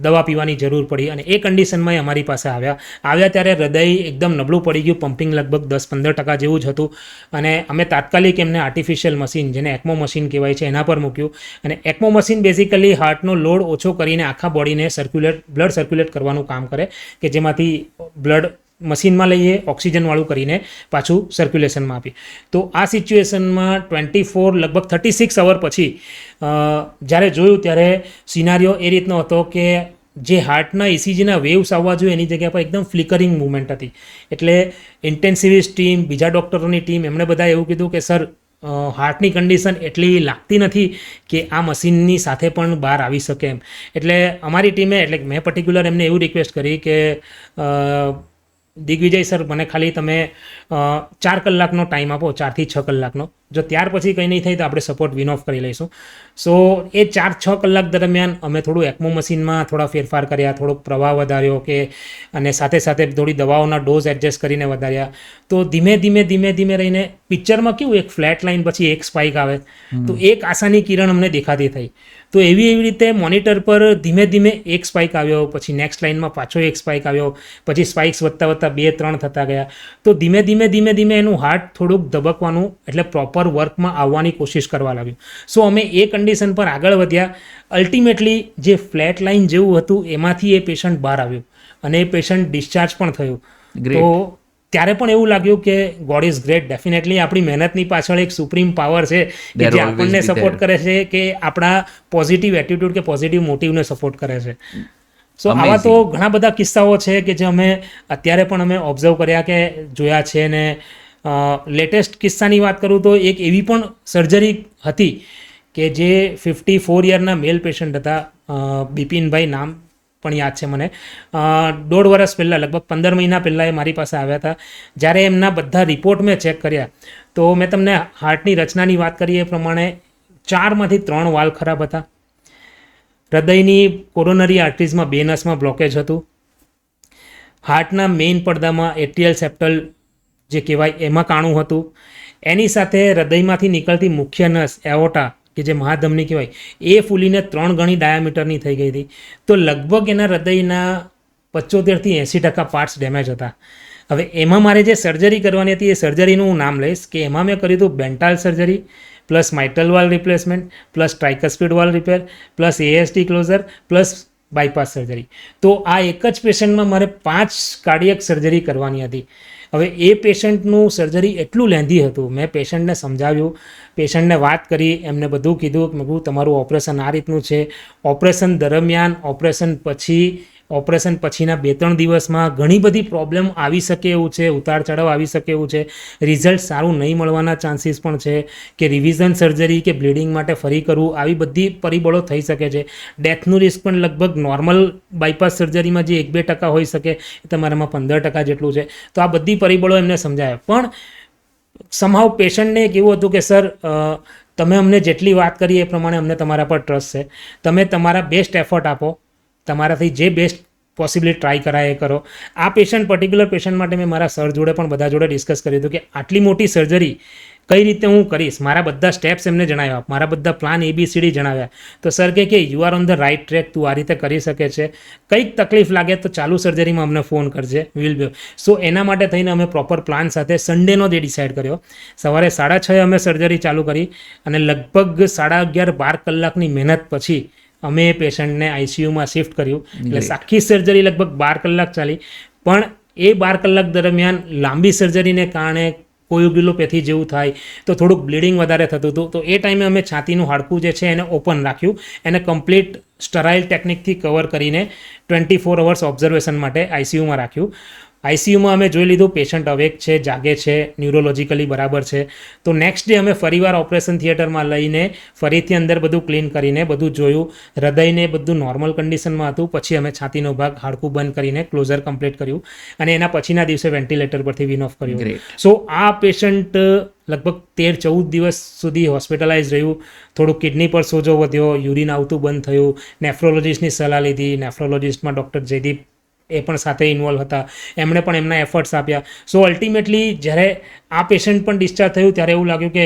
S2: દવા પીવાની જરૂર પડી અને એ કન્ડિશનમાં એ અમારી પાસે આવ્યા ત્યારે હૃદય એકદમ નબળું પડી ગયું, પમ્પિંગ લગભગ 10-15% જેવું જ હતું અને અમે તાત્કાલિક એમને આર્ટિફિશિયલ મશીન, જેને એક્મો મશીન કહેવાય છે, એના પર મૂક્યું. અને એક્મો મશીન બેઝિકલી હાર્ટનો લોડ ઓછો કરીને આખા બોડીને બ્લડ સર્ક્યુલેટ કરવાનું કામ કરે કે જેમાંથી બ્લડ મશીનમાં લઈએ, ઓક્સિજનવાળું કરીને પાછું સર્ક્યુલેશનમાં આપીએ. તો આ સિચ્યુએશનમાં 24 લગભગ 36 અવર પછી જ્યારે જોયું ત્યારે સિનારીઓ એ રીતનો હતો કે જે હાર્ટના ECGના વેવ્સ આવવા જોઈએ એની જગ્યા પર એકદમ ફ્લિકરિંગ મૂવમેન્ટ હતી. એટલે ઇન્ટેન્સિવિસ્ટ ટીમ, બીજા ડૉક્ટરોની ટીમ, એમણે બધા એવું કીધું કે સર હાર્ટની કન્ડિશન એટલી લાગતી નથી કે આ મશીનની સાથે પણ બહાર આવી શકે એમ. એટલે અમારી ટીમે, એટલે મેં પર્ટિક્યુલર એમને એવું રિક્વેસ્ટ કરી કે દિગ્વિજય સર, મને ખાલી તમે 4 કલાકનો ટાઈમ આપો, 4 થી 6 કલાકનો. જો ત્યાર પછી કંઈ નહીં થાય તો આપણે સપોર્ટ વિન ઓફ કરી લઈશું. સો એ 4-6 કલાક દરમિયાન અમે થોડું એક્મો મશીનમાં થોડા ફેરફાર કર્યા, થોડોક પ્રવાહ વધાર્યો કે અને સાથે થોડી દવાઓના ડોઝ એડજસ્ટ કરીને વધાર્યા. તો ધીમે રહીને પિક્ચરમાં કેવું એક ફ્લેટ લાઇન પછી એક સ્પાઇક આવે, તો એક આશાની કિરણ અમને દેખાતી થઈ. તો એવી રીતે મોનિટર પર ધીમે એક સ્પાઇક આવ્યો, પછી નેક્સ્ટ લાઇનમાં પાછો એક સ્પાઇક આવ્યો, પછી સ્પાઇક્સ વધતા 2-3 થતા ગયા. તો ધીમે એનું હાર્ટ થોડુંક ધબકવાનું, એટલે પ્રોપર વર્કમાં આવવાની કોશિશ કરવા લાગ્યું. સો અમે એ કન્ડિશન પર આગળ વધ્યા. અલ્ટિમેટલી જે ફ્લેટ લાઇન જેવું હતું એમાંથી એ પેશન્ટ બહાર આવ્યું. અને એ પેશન્ટ ડિસ્ચાર્જ પણ થયું.
S1: Great.
S2: તો ત્યારે પણ એવું લાગ્યું કે ગોડ ઇઝ ગ્રેટ. ડેફિનેટલી આપણી મહેનતની પાછળ એક સુપ્રીમ પાવર છે કે
S1: There
S2: જે
S1: always
S2: આપણને
S1: be
S2: સપોર્ટ કરે છે, કે આપણા પોઝિટિવ એટીટ્યુડ કે પોઝિટિવ મોટિવને સપોર્ટ કરે છે. સો આવા તો ઘણા બધા કિસ્સાઓ છે કે જે અમે અત્યારે પણ અમે ઓબ્ઝર્વ કર્યા કે જોયા છે. ને લેટેસ્ટ કિસ્સાની વાત કરું તો એક એવી પણ સર્જરી હતી કે જે 54 યરના મેલ પેશન્ટ હતા. બિપિનભાઈ નામ પણ યાદ છે મને. 1.5 વર્ષ પહેલાં, લગભગ 15 મહિના પહેલાં એ મારી પાસે આવ્યા હતા. જ્યારે એમના બધા રિપોર્ટ મેં ચેક કર્યા તો મેં તમને હાર્ટની રચનાની વાત કરી એ પ્રમાણે 4માંથી 3 વાલ્વ ખરાબ હતા. હૃદયની કોરોનરી આર્ટરીઝમાં 2 નસમાં બ્લોકેજ હતું. હાર્ટના મેઇન પડદામાં એટ્રિયલ સેપ્ટલ જે કહેવાય એમાં કાણું હતું. એની સાથે હૃદયમાંથી નીકળતી મુખ્ય નસ એઓર્ટા કે જે મહાધમની કહેવાય એ ફૂલીને 3 ગણી ડાયામીટરની થઈ ગઈ હતી. તો લગભગ એના હૃદયના 75થી 80% પાર્ટ્સ ડેમેજ હતા. હવે એમાં મારે જે સર્જરી કરવાની હતી એ સર્જરીનું હું નામ લઈશ કે એમાં મેં કર્યું હતું Bentall surgery plus mitral valve replacement plus tricuspid valve repair plus ASD closure plus bypass surgery. તો આ એક જ પેશન્ટમાં મારે 5 કાર્ડિયક સર્જરી કરવાની હતી. હવે એ પેશન્ટનું સર્જરી એટલું લેન્ધી હતું. મેં પેશન્ટને સમજાવ્યું, પેશન્ટને વાત કરી, એમને બધું કીધું. મેં કહ્યું તમારું ઓપરેશન આ રીતનું છે. ઓપરેશન દરમિયાન, ઓપરેશન પછીના 2-3 દિવસમાં ઘણી બધી પ્રોબ્લેમ આવી શકે એવું છે, ઉતાર ચઢાવ આવી શકે એવું છે. રિઝલ્ટ સારું નહીં મળવાના ચાન્સીસ પણ છે કે રિવિઝન સર્જરી કે બ્લીડિંગ માટે ફરી કરવું, આવી બધી પરિબળો થઈ શકે છે. ડેથનું રિસ્ક પણ લગભગ નોર્મલ બાયપાસ સર્જરીમાં જે 1-2% હોઈ શકે એ તમારામાં 15% જેટલું છે. તો આ બધી પરિબળો એમને સમજાવ્યા. પણ સમહાવ પેશન્ટને એક એવું હતું કે સર તમે અમને જેટલી વાત કરી એ પ્રમાણે અમને તમારા પર ટ્રસ્ટ છે. તમે તમારા બેસ્ટ એફર્ટ આપો, તમારાથી જે બેસ્ટ પોસિબલી ટ્રાય કરાય એ કરો. આ પર્ટિક્યુલર પેશન્ટ માટે મેં મારા સર જોડે પણ બધા જોડે ડિસ્કસ કર્યું હતું કે આટલી મોટી સર્જરી કઈ રીતે હું કરીશ. મારા બધા સ્ટેપ્સ એમને જણાવ્યા, મારા બધા પ્લાન ABCD જણાવ્યા. તો સર કે you are on the right track, તું આ રીતે કરી શકે છે. કંઈક તકલીફ લાગે તો ચાલુ સર્જરીમાં અમને ફોન કરજે, વિલ બી. સો એના માટે થઈને અમે પ્રોપર પ્લાન સાથે સન્ડેનો ડે ડિસાઇડ કર્યો. સવારે 6:30 અમે સર્જરી ચાલુ કરી અને લગભગ 11.5-12 કલાકની મહેનત પછી અમે એ પેશન્ટને ICUમાં શિફ્ટ કર્યું. એટલે આખી સર્જરી લગભગ 12 કલાક ચાલી. પણ એ 12 કલાક દરમિયાન લાંબી સર્જરીને કારણે કોયુગ્યુલોપેથી જેવું થાય તો થોડુંક બ્લીડિંગ વધારે થતું હતું. તો એ ટાઈમે અમે છાતીનું હાડકું જે છે એને ઓપન રાખ્યું, એને કમ્પ્લીટ સ્ટરાઇલ ટેકનિકથી કવર કરીને 24 અવર્સ ઓબ્ઝર્વેશન માટે ICUમાં રાખ્યું. ICUમાં અમે જોઈ લીધું પેશન્ટ અવેક છે, જાગે છે, ન્યુરોલોજીકલી બરાબર છે. તો નેક્સ્ટ ડે અમે ફરીવાર ઓપરેશન થિયેટરમાં લઈને ફરીથી અંદર બધું ક્લીન કરીને બધું જોયું. હૃદયને બધું નોર્મલ કન્ડિશનમાં હતું. પછી અમે છાતીનો ભાગ હાડકું બંધ કરીને ક્લોઝર કમ્પ્લીટ કર્યું અને એના પછીના દિવસે વેન્ટિલેટર પરથી વિન ઓફ કર્યું. સો આ પેશન્ટ લગભગ 13-14 દિવસ સુધી હોસ્પિટલાઇઝ રહ્યું. થોડું કિડની પર સોજો વધ્યો, યુરિન આવતું બંધ થયું. નેફ્રોલોજીસ્ટની સલાહ લીધી. નેફ્રોલોજીસ્ટમાં ડૉક્ટર જયદીપ એ પણ સાથે ઇન્વોલ્વ હતા. એમણે પણ એમના એફર્ટ્સ આપ્યા. સો અલ્ટિમેટલી જ્યારે આ પેશન્ટ પણ ડિસ્ચાર્જ થયું ત્યારે એવું લાગ્યું કે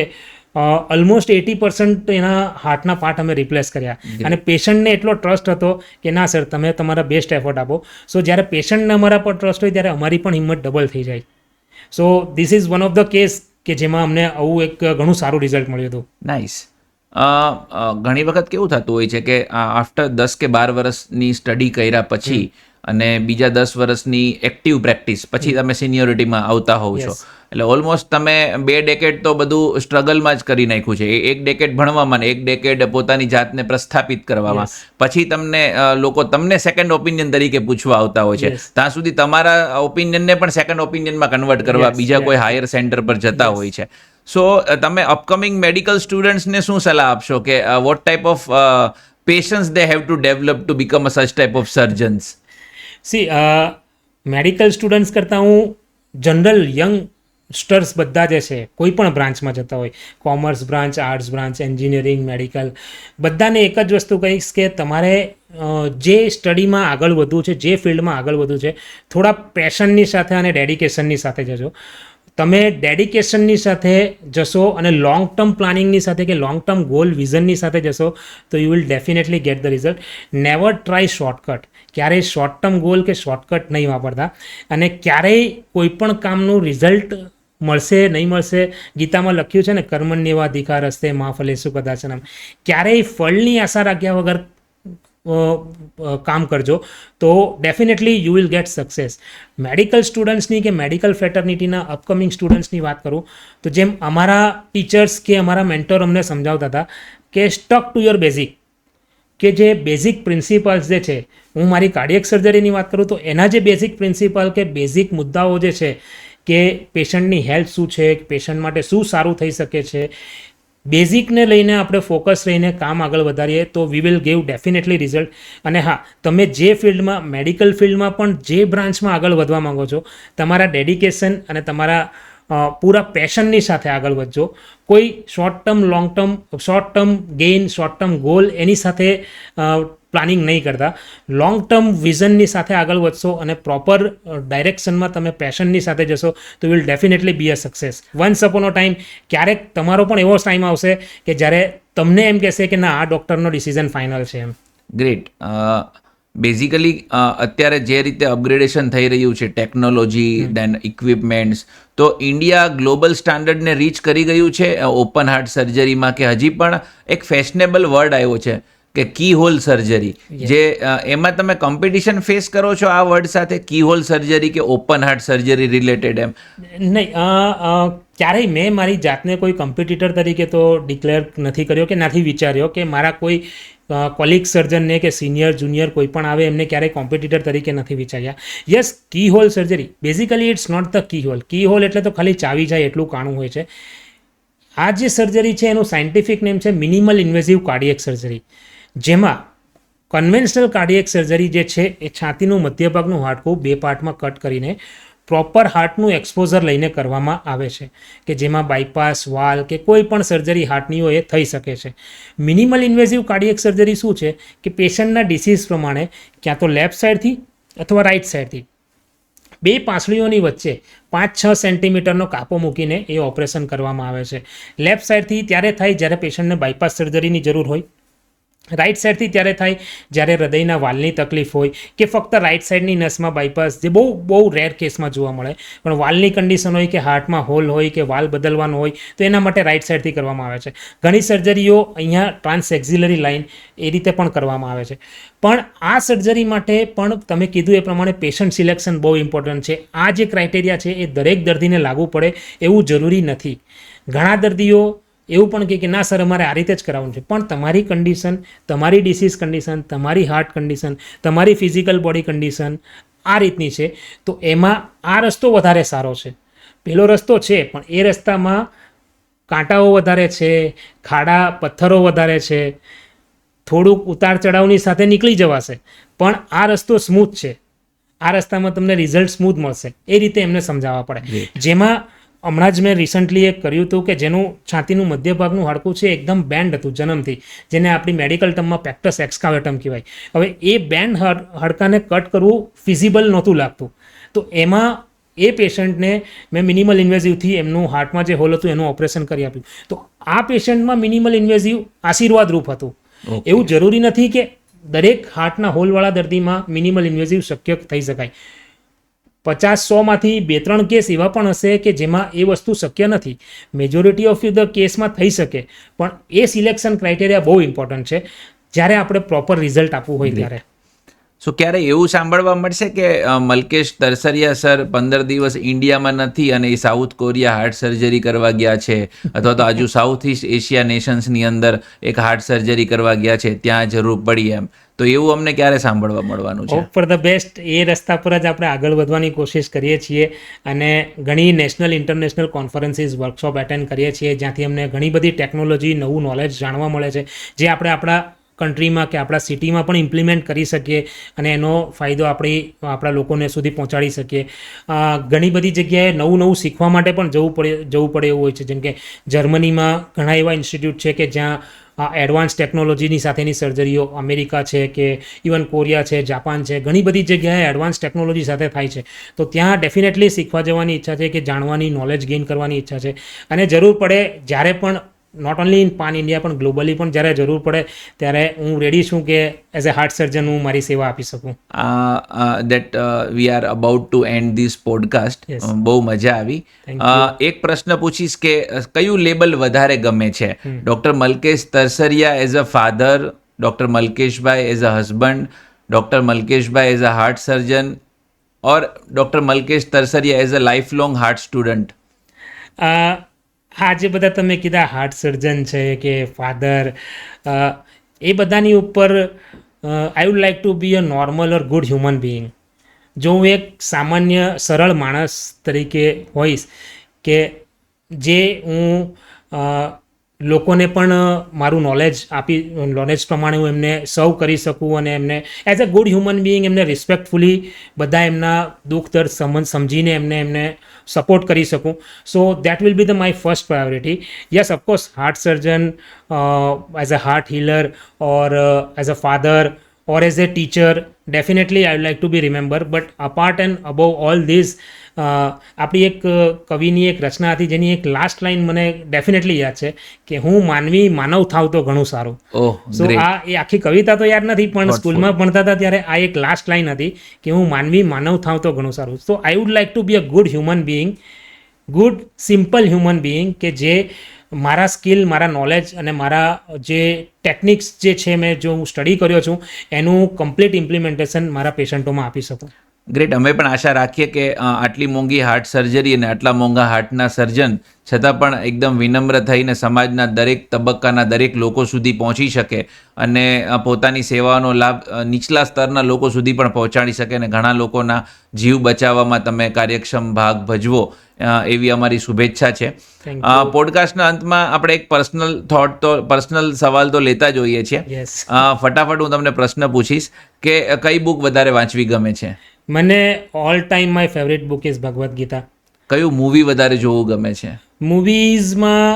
S2: ઓલમોસ્ટ 80% એના હાર્ટના પાર્ટ અમે રિપ્લેસ કર્યા. અને પેશન્ટને એટલો ટ્રસ્ટ હતો કે ના સર તમે તમારા બેસ્ટ એફર્ટ આપો. સો જ્યારે પેશન્ટને અમારા પર ટ્રસ્ટ હોય ત્યારે અમારી પણ હિંમત ડબલ થઈ જાય. So this is one of the case કે જેમાં અમને આવું એક ઘણું સારું રિઝલ્ટ મળ્યું હતું.
S1: નાઇસ. ઘણી વખત કેવું થતું હોય છે કે આફ્ટર 10 કે 12 વર્ષની સ્ટડી કર્યા પછી અને બીજા 10 વર્ષની એક્ટિવ પ્રેક્ટિસ પછી તમે સિનિયોરિટીમાં આવતા હોવ છો. એટલે ઓલમોસ્ટ તમે 2 ડેકેડ તો બધું સ્ટ્રગલમાં જ કરી નાખ્યું છે. 1 ડેકેડ ભણવામાં ને 1 ડેકેડ પોતાની જાતને પ્રસ્થાપિત કરવામાં. પછી લોકો તમને સેકન્ડ ઓપિનિયન તરીકે પૂછવા આવતા હોય છે. ત્યાં સુધી તમારા ઓપિનિયનને પણ સેકન્ડ ઓપિનિયનમાં કન્વર્ટ કરવા બીજા કોઈ હાયર સેન્ટર પર જતા હોય છે. સો તમે અપકમિંગ મેડિકલ સ્ટુડન્ટ્સને શું સલાહ આપશો કે what type of patience they have to develop to become a such type of surgeons?
S2: See medical students કરતાં હું જનરલ યંગસ્ટર્સ બધા જે છે કોઈ પણ બ્રાન્ચમાં જતા હોય, commerce branch, arts branch, engineering, medical, બધાને એક જ વસ્તુ કહીશ કે તમારે જે સ્ટડીમાં આગળ વધવું છે, જે ફિલ્ડમાં આગળ વધવું છે, થોડા પેશનની સાથે અને ડેડિકેશનની સાથે જજો. તમે ડેડિકેશનની સાથે જશો અને લોંગ ટર્મ પ્લાનિંગની સાથે કે લોંગ ટર્મ ગોલ વિઝનની સાથે જશો તો you will definitely get the result. Never try shortcut. ક્યારેય શોર્ટ ટર્મ ગોલ કે શોર્ટકટ નહીં વાપરતા. અને ક્યારેય કોઈ પણ કામનું રિઝલ્ટ મળશે નહીં મળશે, ગીતામાં લખ્યું છે ને કર્મણ્યેવાધિકાર હસ્તે મા ફલેષુ કદાચન. ક્યારેય ફળની આશા રાખ્યા વગર કામ કરજો તો definitely you will get success. Medical સ્ટુડન્ટ્સની કે મેડિકલ ફેટર્નિટીના અપકમિંગ સ્ટુડન્ટ્સની વાત કરું તો જેમ અમારા ટીચર્સ કે અમારા મેન્ટોર અમને સમજાવતા હતા કે સ્ટક ટુ યોર બેઝિક, કે જે બેઝિક પ્રિન્સિપલ્સ જે છે, હું મારી કાર્ડિયક સર્જરીની વાત કરું તો એના જે બેઝિક પ્રિન્સિપલ કે બેઝિક મુદ્દાઓ જે છે કે પેશન્ટની હેલ્થ શું છે, પેશન્ટ માટે શું સારું થઈ શકે છે, બેઝિકને લઈને આપણે ફોકસ રહીને કામ આગળ વધારીએ તો we will give definitely result. અને હા, તમે જે ફિલ્ડમાં મેડિકલ ફિલ્ડમાં પણ જે બ્રાન્ચમાં આગળ વધવા માંગો છો, તમારા ડેડિકેશન અને તમારા પૂરા પેશનની સાથે આગળ વધજો. કોઈ short term gain, short term goal એની સાથે પ્લાનિંગ નહીં કરતા. લોંગ ટર્મ વિઝનની સાથે આગળ વધશો અને પ્રોપર ડાયરેક્શનમાં તમે પેશનની સાથે જશો તો will definitely be a success. Once upon a time ક્યારેક તમારો પણ એવો ટાઈમ આવશે કે જ્યારે તમને એમ કહેશે કે ના, આ ડૉક્ટરનો ડિસિઝન ફાઇનલ છે એમ.
S1: ગ્રેટ. બેઝિકલી અત્યારે જે રીતે અપગ્રેડેશન થઈ રહ્યું છે, ટેકનોલોજી દેન ઇક્વિપમેન્ટ્સ, તો ઇન્ડિયા ગ્લોબલ સ્ટાન્ડર્ડને રીચ કરી ગયું છે ઓપન હાર્ટ સર્જરીમાં, કે હજી પણ એક ફેશનેબલ વર્ડ આવ્યો છે કે કી હોલ સર્જરી, જે એમાં તમે કોમ્પિટિશન ફેસ કરો છો આ વર્ડ સાથે, કી હોલ સર્જરી કે ઓપન હાર્ટ સર્જરી રિલેટેડ એમ?
S2: નહીં, ક્યારેય મેં મારી જાતને કોઈ કોમ્પિટિટર તરીકે તો ડિક્લેર નથી કર્યો કે નથી વિચાર્યો કે મારા કોઈ કોલિગ સર્જનને કે સિનિયર જુનિયર કોઈ પણ આવે એમને ક્યારેય કોમ્પિટિટર તરીકે નથી વિચાર્યા. Yes, keyhole surgery basically it's not the keyhole. Keyhole એટલે તો ખાલી ચાવી જાય એટલું કાણું હોય છે. આ જે સર્જરી છે એનું સાયન્ટિફિક નેમ છે મિનિમલ ઇન્વેઝિવ કાર્ડિયક સર્જરી, જેમાં કન્વેન્શનલ કાર્ડિયક સર્જરી જે છે એ છાતીનું મધ્ય ભાગનું હાડકું 2 પાર્ટમાં કટ કરીને પ્રોપર હાર્ટનું એક્સપોઝર લઈને કરવામાં આવે છે, કે જેમાં બાયપાસ, વાલ કે કોઈ પણ સર્જરી હાર્ટની હોય એ થઈ શકે છે. મિનિમલ ઇન્વેઝિવ કાર્ડિયક સર્જરી શું છે કે પેશન્ટના ડિસીઝ પ્રમાણે ક્યાં તો લેફ્ટ સાઈડથી અથવા રાઈટ સાઈડથી 2 પાંસળીઓની વચ્ચે 5-6 સેન્ટીમીટરનો કાપો મૂકીને એ ઓપરેશન કરવામાં આવે છે. લેફ્ટ સાઈડથી ત્યારે થાય જ્યારે પેશન્ટને બાયપાસ સર્જરીની જરૂર હોય, રાઈટ સાઈડથી ત્યારે થાય જ્યારે હૃદયના વાલની તકલીફ હોય કે ફક્ત રાઈટ સાઈડની નસમાં બાયપાસ, જે બહુ રેર કેસમાં જોવા મળે, પણ વાલની કન્ડિશન હોય કે હાર્ટમાં હોલ હોય કે વાલ બદલવાનો હોય તો એના માટે રાઈટ સાઈડથી કરવામાં આવે છે. ઘણી સર્જરીઓ અહીંયા ટ્રાન્સએક્ઝિલરી લાઇન એ રીતે પણ કરવામાં આવે છે. પણ આ સર્જરી માટે પણ તમે કીધું એ પ્રમાણે પેશન્ટ સિલેક્શન બહુ ઇમ્પોર્ટન્ટ છે. આ જે ક્રાઇટેરિયા છે એ દરેક દર્દીને લાગુ પડે એવું જરૂરી નથી. ઘણા દર્દીઓ એવું પણ કહે કે ના સર, અમારે આ રીતે જ કરાવવાનું છે, પણ તમારી કન્ડિશન, તમારી ડિસીઝ કન્ડિશન, તમારી હાર્ટ કન્ડિશન, તમારી ફિઝિકલ બોડી કન્ડિશન આ રીતની છે તો એમાં આ રસ્તો વધારે સારો છે. પેલો રસ્તો છે પણ એ રસ્તામાં કાંટાઓ વધારે છે, ખાડા પથ્થરો વધારે છે, થોડુંક ઉતાર ચઢાવની સાથે નીકળી જવાશે, પણ આ રસ્તો સ્મૂથ છે. આ રસ્તામાં તમને રિઝલ્ટ સ્મૂથ મળશે. એ રીતે એમને સમજાવવા પડે. જેમાં હમણાં જ મેં રિસન્ટલી એક કર્યું હતું કે જેનું છાતીનું મધ્ય ભાગનું હાડકું છે એકદમ બેન્ડ હતું જન્મથી, જેને આપણી મેડિકલ ટર્મમાં પેક્ટસ એક્સકાવેટમ કહેવાય. હવે એ બેન્ડ હાડકાને કટ કરવું ફિઝિબલ નહોતું લાગતું, તો એમાં એ પેશન્ટને મેં મિનિમલ ઇન્વેઝિવથી એમનું હાર્ટમાં જે હોલ હતું એનું ઓપરેશન કરી આપ્યું. તો આ પેશન્ટમાં મિનિમલ ઇન્વેઝિવ આશીર્વાદરૂપ હતું. એવું જરૂરી નથી કે દરેક હાર્ટના હોલવાળા દર્દીમાં મિનિમલ ઇન્વેઝિવ શક્ય થઈ શકાય. 50-100માંથી 2-3 કેસ એવા પણ હશે કે જેમાં એ વસ્તુ શક્ય નથી. મેજોરિટી ઓફ ધ કેસમાં થઈ શકે, પણ એ સિલેક્શન ક્રાઇટેરિયા બહુ ઇમ્પોર્ટન્ટ છે જ્યારે આપણે પ્રોપર રિઝલ્ટ આપવું હોય ત્યારે.
S1: સો ક્યારે એવું સાંભળવા મળશે કે મલકેશ તરસરિયા સર 15 દિવસ ઇન્ડિયામાં નથી અને એ સાઉથ કોરિયા હાર્ટ સર્જરી કરવા ગયા છે, અથવા તો હજુ સાઉથ ઇસ્ટ એશિયા નેશન્સની અંદર એક હાર્ટ સર્જરી કરવા ગયા છે, ત્યાં જરૂર પડી એમ, તો એવું અમને ક્યારે સાંભળવા મળવાનું છે?
S2: Hope for the best. એ રસ્તા પર જ આપણે આગળ વધવાની કોશિશ કરીએ છીએ અને ઘણી national international conferences, workshop attend કરીએ છીએ, જ્યાંથી અમને ઘણી બધી ટેકનોલોજી, નવું નોલેજ જાણવા મળે છે, જે આપણે આપણા કન્ટ્રીમાં કે આપણા સિટીમાં પણ ઇમ્પ્લિમેન્ટ કરી શકીએ અને એનો ફાયદો આપણા લોકોને સુધી પહોંચાડી શકીએ. ઘણી બધી જગ્યાએ નવું શીખવા માટે પણ જવું પડે એવું હોય છે. જેમ કે જર્મનીમાં ઘણા એવા ઇન્સ્ટિટ્યૂટ છે કે જ્યાં એડવાન્સ ટેકનોલોજીની સાથેની સર્જરીઓ, અમેરિકા છે કે ઇવન કોરિયા છે, જાપાન છે, ઘણી બધી જગ્યાએ એડવાન્સ ટેકનોલોજી સાથે થાય છે. તો ત્યાં ડેફિનેટલી શીખવા જવાની ઈચ્છા છે, કે જાણવાની, નોલેજ ગેઇન કરવાની ઈચ્છા છે. અને જરૂર પડે જ્યારે પણ, not only in pan India પણ ગ્લોબલી પણ જ્યારે જરૂર પડે ત્યારે હું રેડી છું કે એઝ અ હાર્ટ સર્જન હું મારી સેવા આપી શકું.
S1: That we are about to end this podcast. બહુ મજા આવી. એક પ્રશ્ન પૂછીશ કે કયું લેબલ વધારે ગમે છે, doctor Malkesh Tarsariya as a father, doctor Malkesh bhai as a husband, doctor Malkesh bhai as a heart surgeon और doctor Malkesh Tarsariya as a lifelong heart student.
S2: આ જે બધા તમે કીધા હાર્ટ સર્જન છે કે ફાધર, એ બધાની ઉપર I would like to be a normal or good human being. જો હું એક સામાન્ય સરળ માણસ તરીકે હોઈશ કે જે હું લોકોને પણ મારું નોલેજ પ્રમાણે હું એમને સર્વ કરી શકું અને એમને as a good human being એમને રિસ્પેક્ટફુલી બધા એમના દુઃખ દર્દ સમજીને એમને સપોર્ટ કરી શકું. So that will be my first priority. Yes, of course heart surgeon as a heart healer or as a father or as a teacher, definitely I would like to be remembered. But apart and above all this, આપણી એક કવિની એક રચના હતી જેની એક last line મને definitely યાદ છે કે હું માનવી માનવ થાવ તો ઘણું સારું. સો આ એ આખી કવિતા તો યાદ નથી, પણ સ્કૂલમાં ભણતા હતા ત્યારે આ એક લાસ્ટ લાઈન હતી કે હું માનવી માનવ થાવ તો ઘણું સારું. So I would like to be a good human being, good simple human being કે જે મારા સ્કિલ, મારા નોલેજ અને મારા જે ટેકનિક્સ જે છે મેં જો હું સ્ટડી કર્યો છું એનું કમ્પ્લીટ ઇમ્પ્લિમેન્ટેશન મારા પેશન્ટોમાં આપી શકું.
S1: ગ્રેટ. અમે પણ આશા રાખીએ કે આટલી મોંઘી હાર્ટ સર્જરી અને આટલા મોંઘા હાર્ટના સર્જન છતાં પણ એકદમ વિનમ્ર થઈને સમાજના દરેક તબક્કાના દરેક લોકો સુધી પહોંચી શકે અને પોતાની સેવાનો લાભ નીચલા સ્તરના લોકો સુધી પણ પહોંચાડી શકે અને ઘણા લોકોના જીવ બચાવવામાં તમે કાર્યક્ષમ ભાગ ભજવો, એવી અમારી શુભેચ્છા છે. પોડકાસ્ટના અંતમાં આપણે એક પર્સનલ સવાલ તો લેતા જ હોઈએ છીએ. ફટાફટ હું તમને પ્રશ્ન પૂછીશ કે કઈ બુક વધારે વાંચવી ગમે છે?
S2: મને all time my favourite book is Bhagavad Gita.
S1: કયું મૂવી વધારે જોવું ગમે છે?
S2: મૂવીઝમાં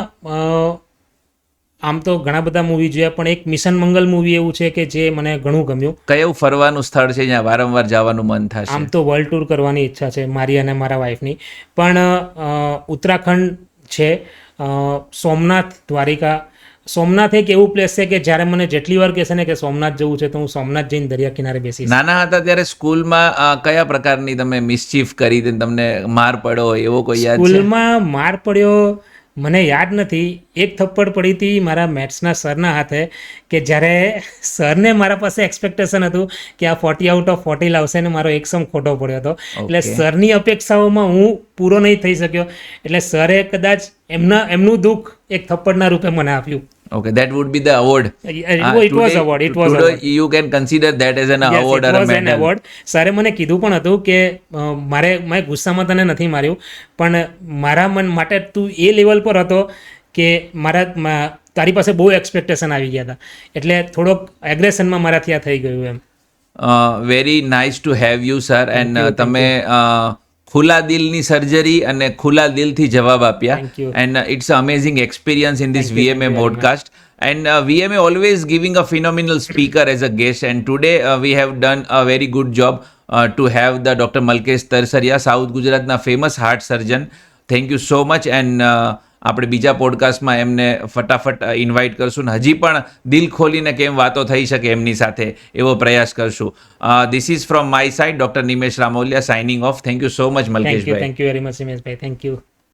S2: આમ તો ઘણા બધા મૂવી જોયા, પણ એક મિશન મંગલ મૂવી એવું છે કે જે મને ઘણું ગમ્યું.
S1: કયું ફરવાનું સ્થળ છે જ્યાં વારંવાર જવાનું મન થશે?
S2: આમ તો વર્લ્ડ ટૂર કરવાની ઈચ્છા છે મારી અને મારા વાઈફની, પણ ઉત્તરાખંડ છે, સોમનાથ, દ્વારિકા. સોમનાથ એક એવું પ્લેસ છે કે જ્યારે મને જેટલી વાર કહેશે ને કે સોમનાથ જવું છે તો હું સોમનાથ જઈને દરિયા કિનારે બેસીશ.
S1: નાના હતા ત્યારે સ્કૂલમાં કયા પ્રકારની તમે મિસચીફ કરી તમને માર પડ્યો એવો કોઈ યાદ છે?
S2: સ્કૂલમાં માર પડ્યો મને યાદ નથી. એક થપ્પડ પડી હતી મારા મેથ્સના સરના હાથે કે જ્યારે સરને મારા પાસે એક્સપેક્ટેશન હતું કે આ 40 આઉટ ઓફ 40 લાવશે ને મારો એક સમ ખોટો પડ્યો હતો. એટલે સરની અપેક્ષાઓમાં હું પૂરો નહીં થઈ શક્યો, એટલે સરે કદાચ એમનું દુઃખ એક થપ્પડના રૂપે મને આપ્યું.
S1: Okay, that would be the award.
S2: It was award.
S1: Today you can consider that as an award or a medal.
S2: An award. સરે મને કીધું પણ હતું કે મેં ગુસ્સામાં તને નથી માર્યું, પણ મારા મન માટે તું એ લેવલ પર હતો કે તારી પાસે બહુ એક્સપેક્ટેશન આવી ગયા હતા, એટલે થોડોક એગ્રેશનમાં મારાથી આ થઈ ગયું એમ.
S1: Very nice to have you sir. And તમે ખુલ્લા દિલની સર્જરી અને ખુલ્લા દિલથી જવાબ આપ્યા. And it's amazing experience in this VMA podcast. And VMA always giving a phenomenal speaker as a guest, and today we have done a very good job to have the Dr. Malkesh Tarsaria, South Gujaratના famous heart surgeon. Thank you so much. And આપણે બીજા પોડકાસ્ટમાં એમને ફટાફટ invite કરશું ને હજી પણ દિલ ખોલીને કેમ વાતો થઈ શકે એમની સાથે એવો પ્રયાસ કરશું. This is from my side doctor Nimesh Ramoliya signing off. Thank you so much મલકેશભાઈ.
S2: થેન્ક યુ વેરી મચ નિમેશભાઈ. Thank you.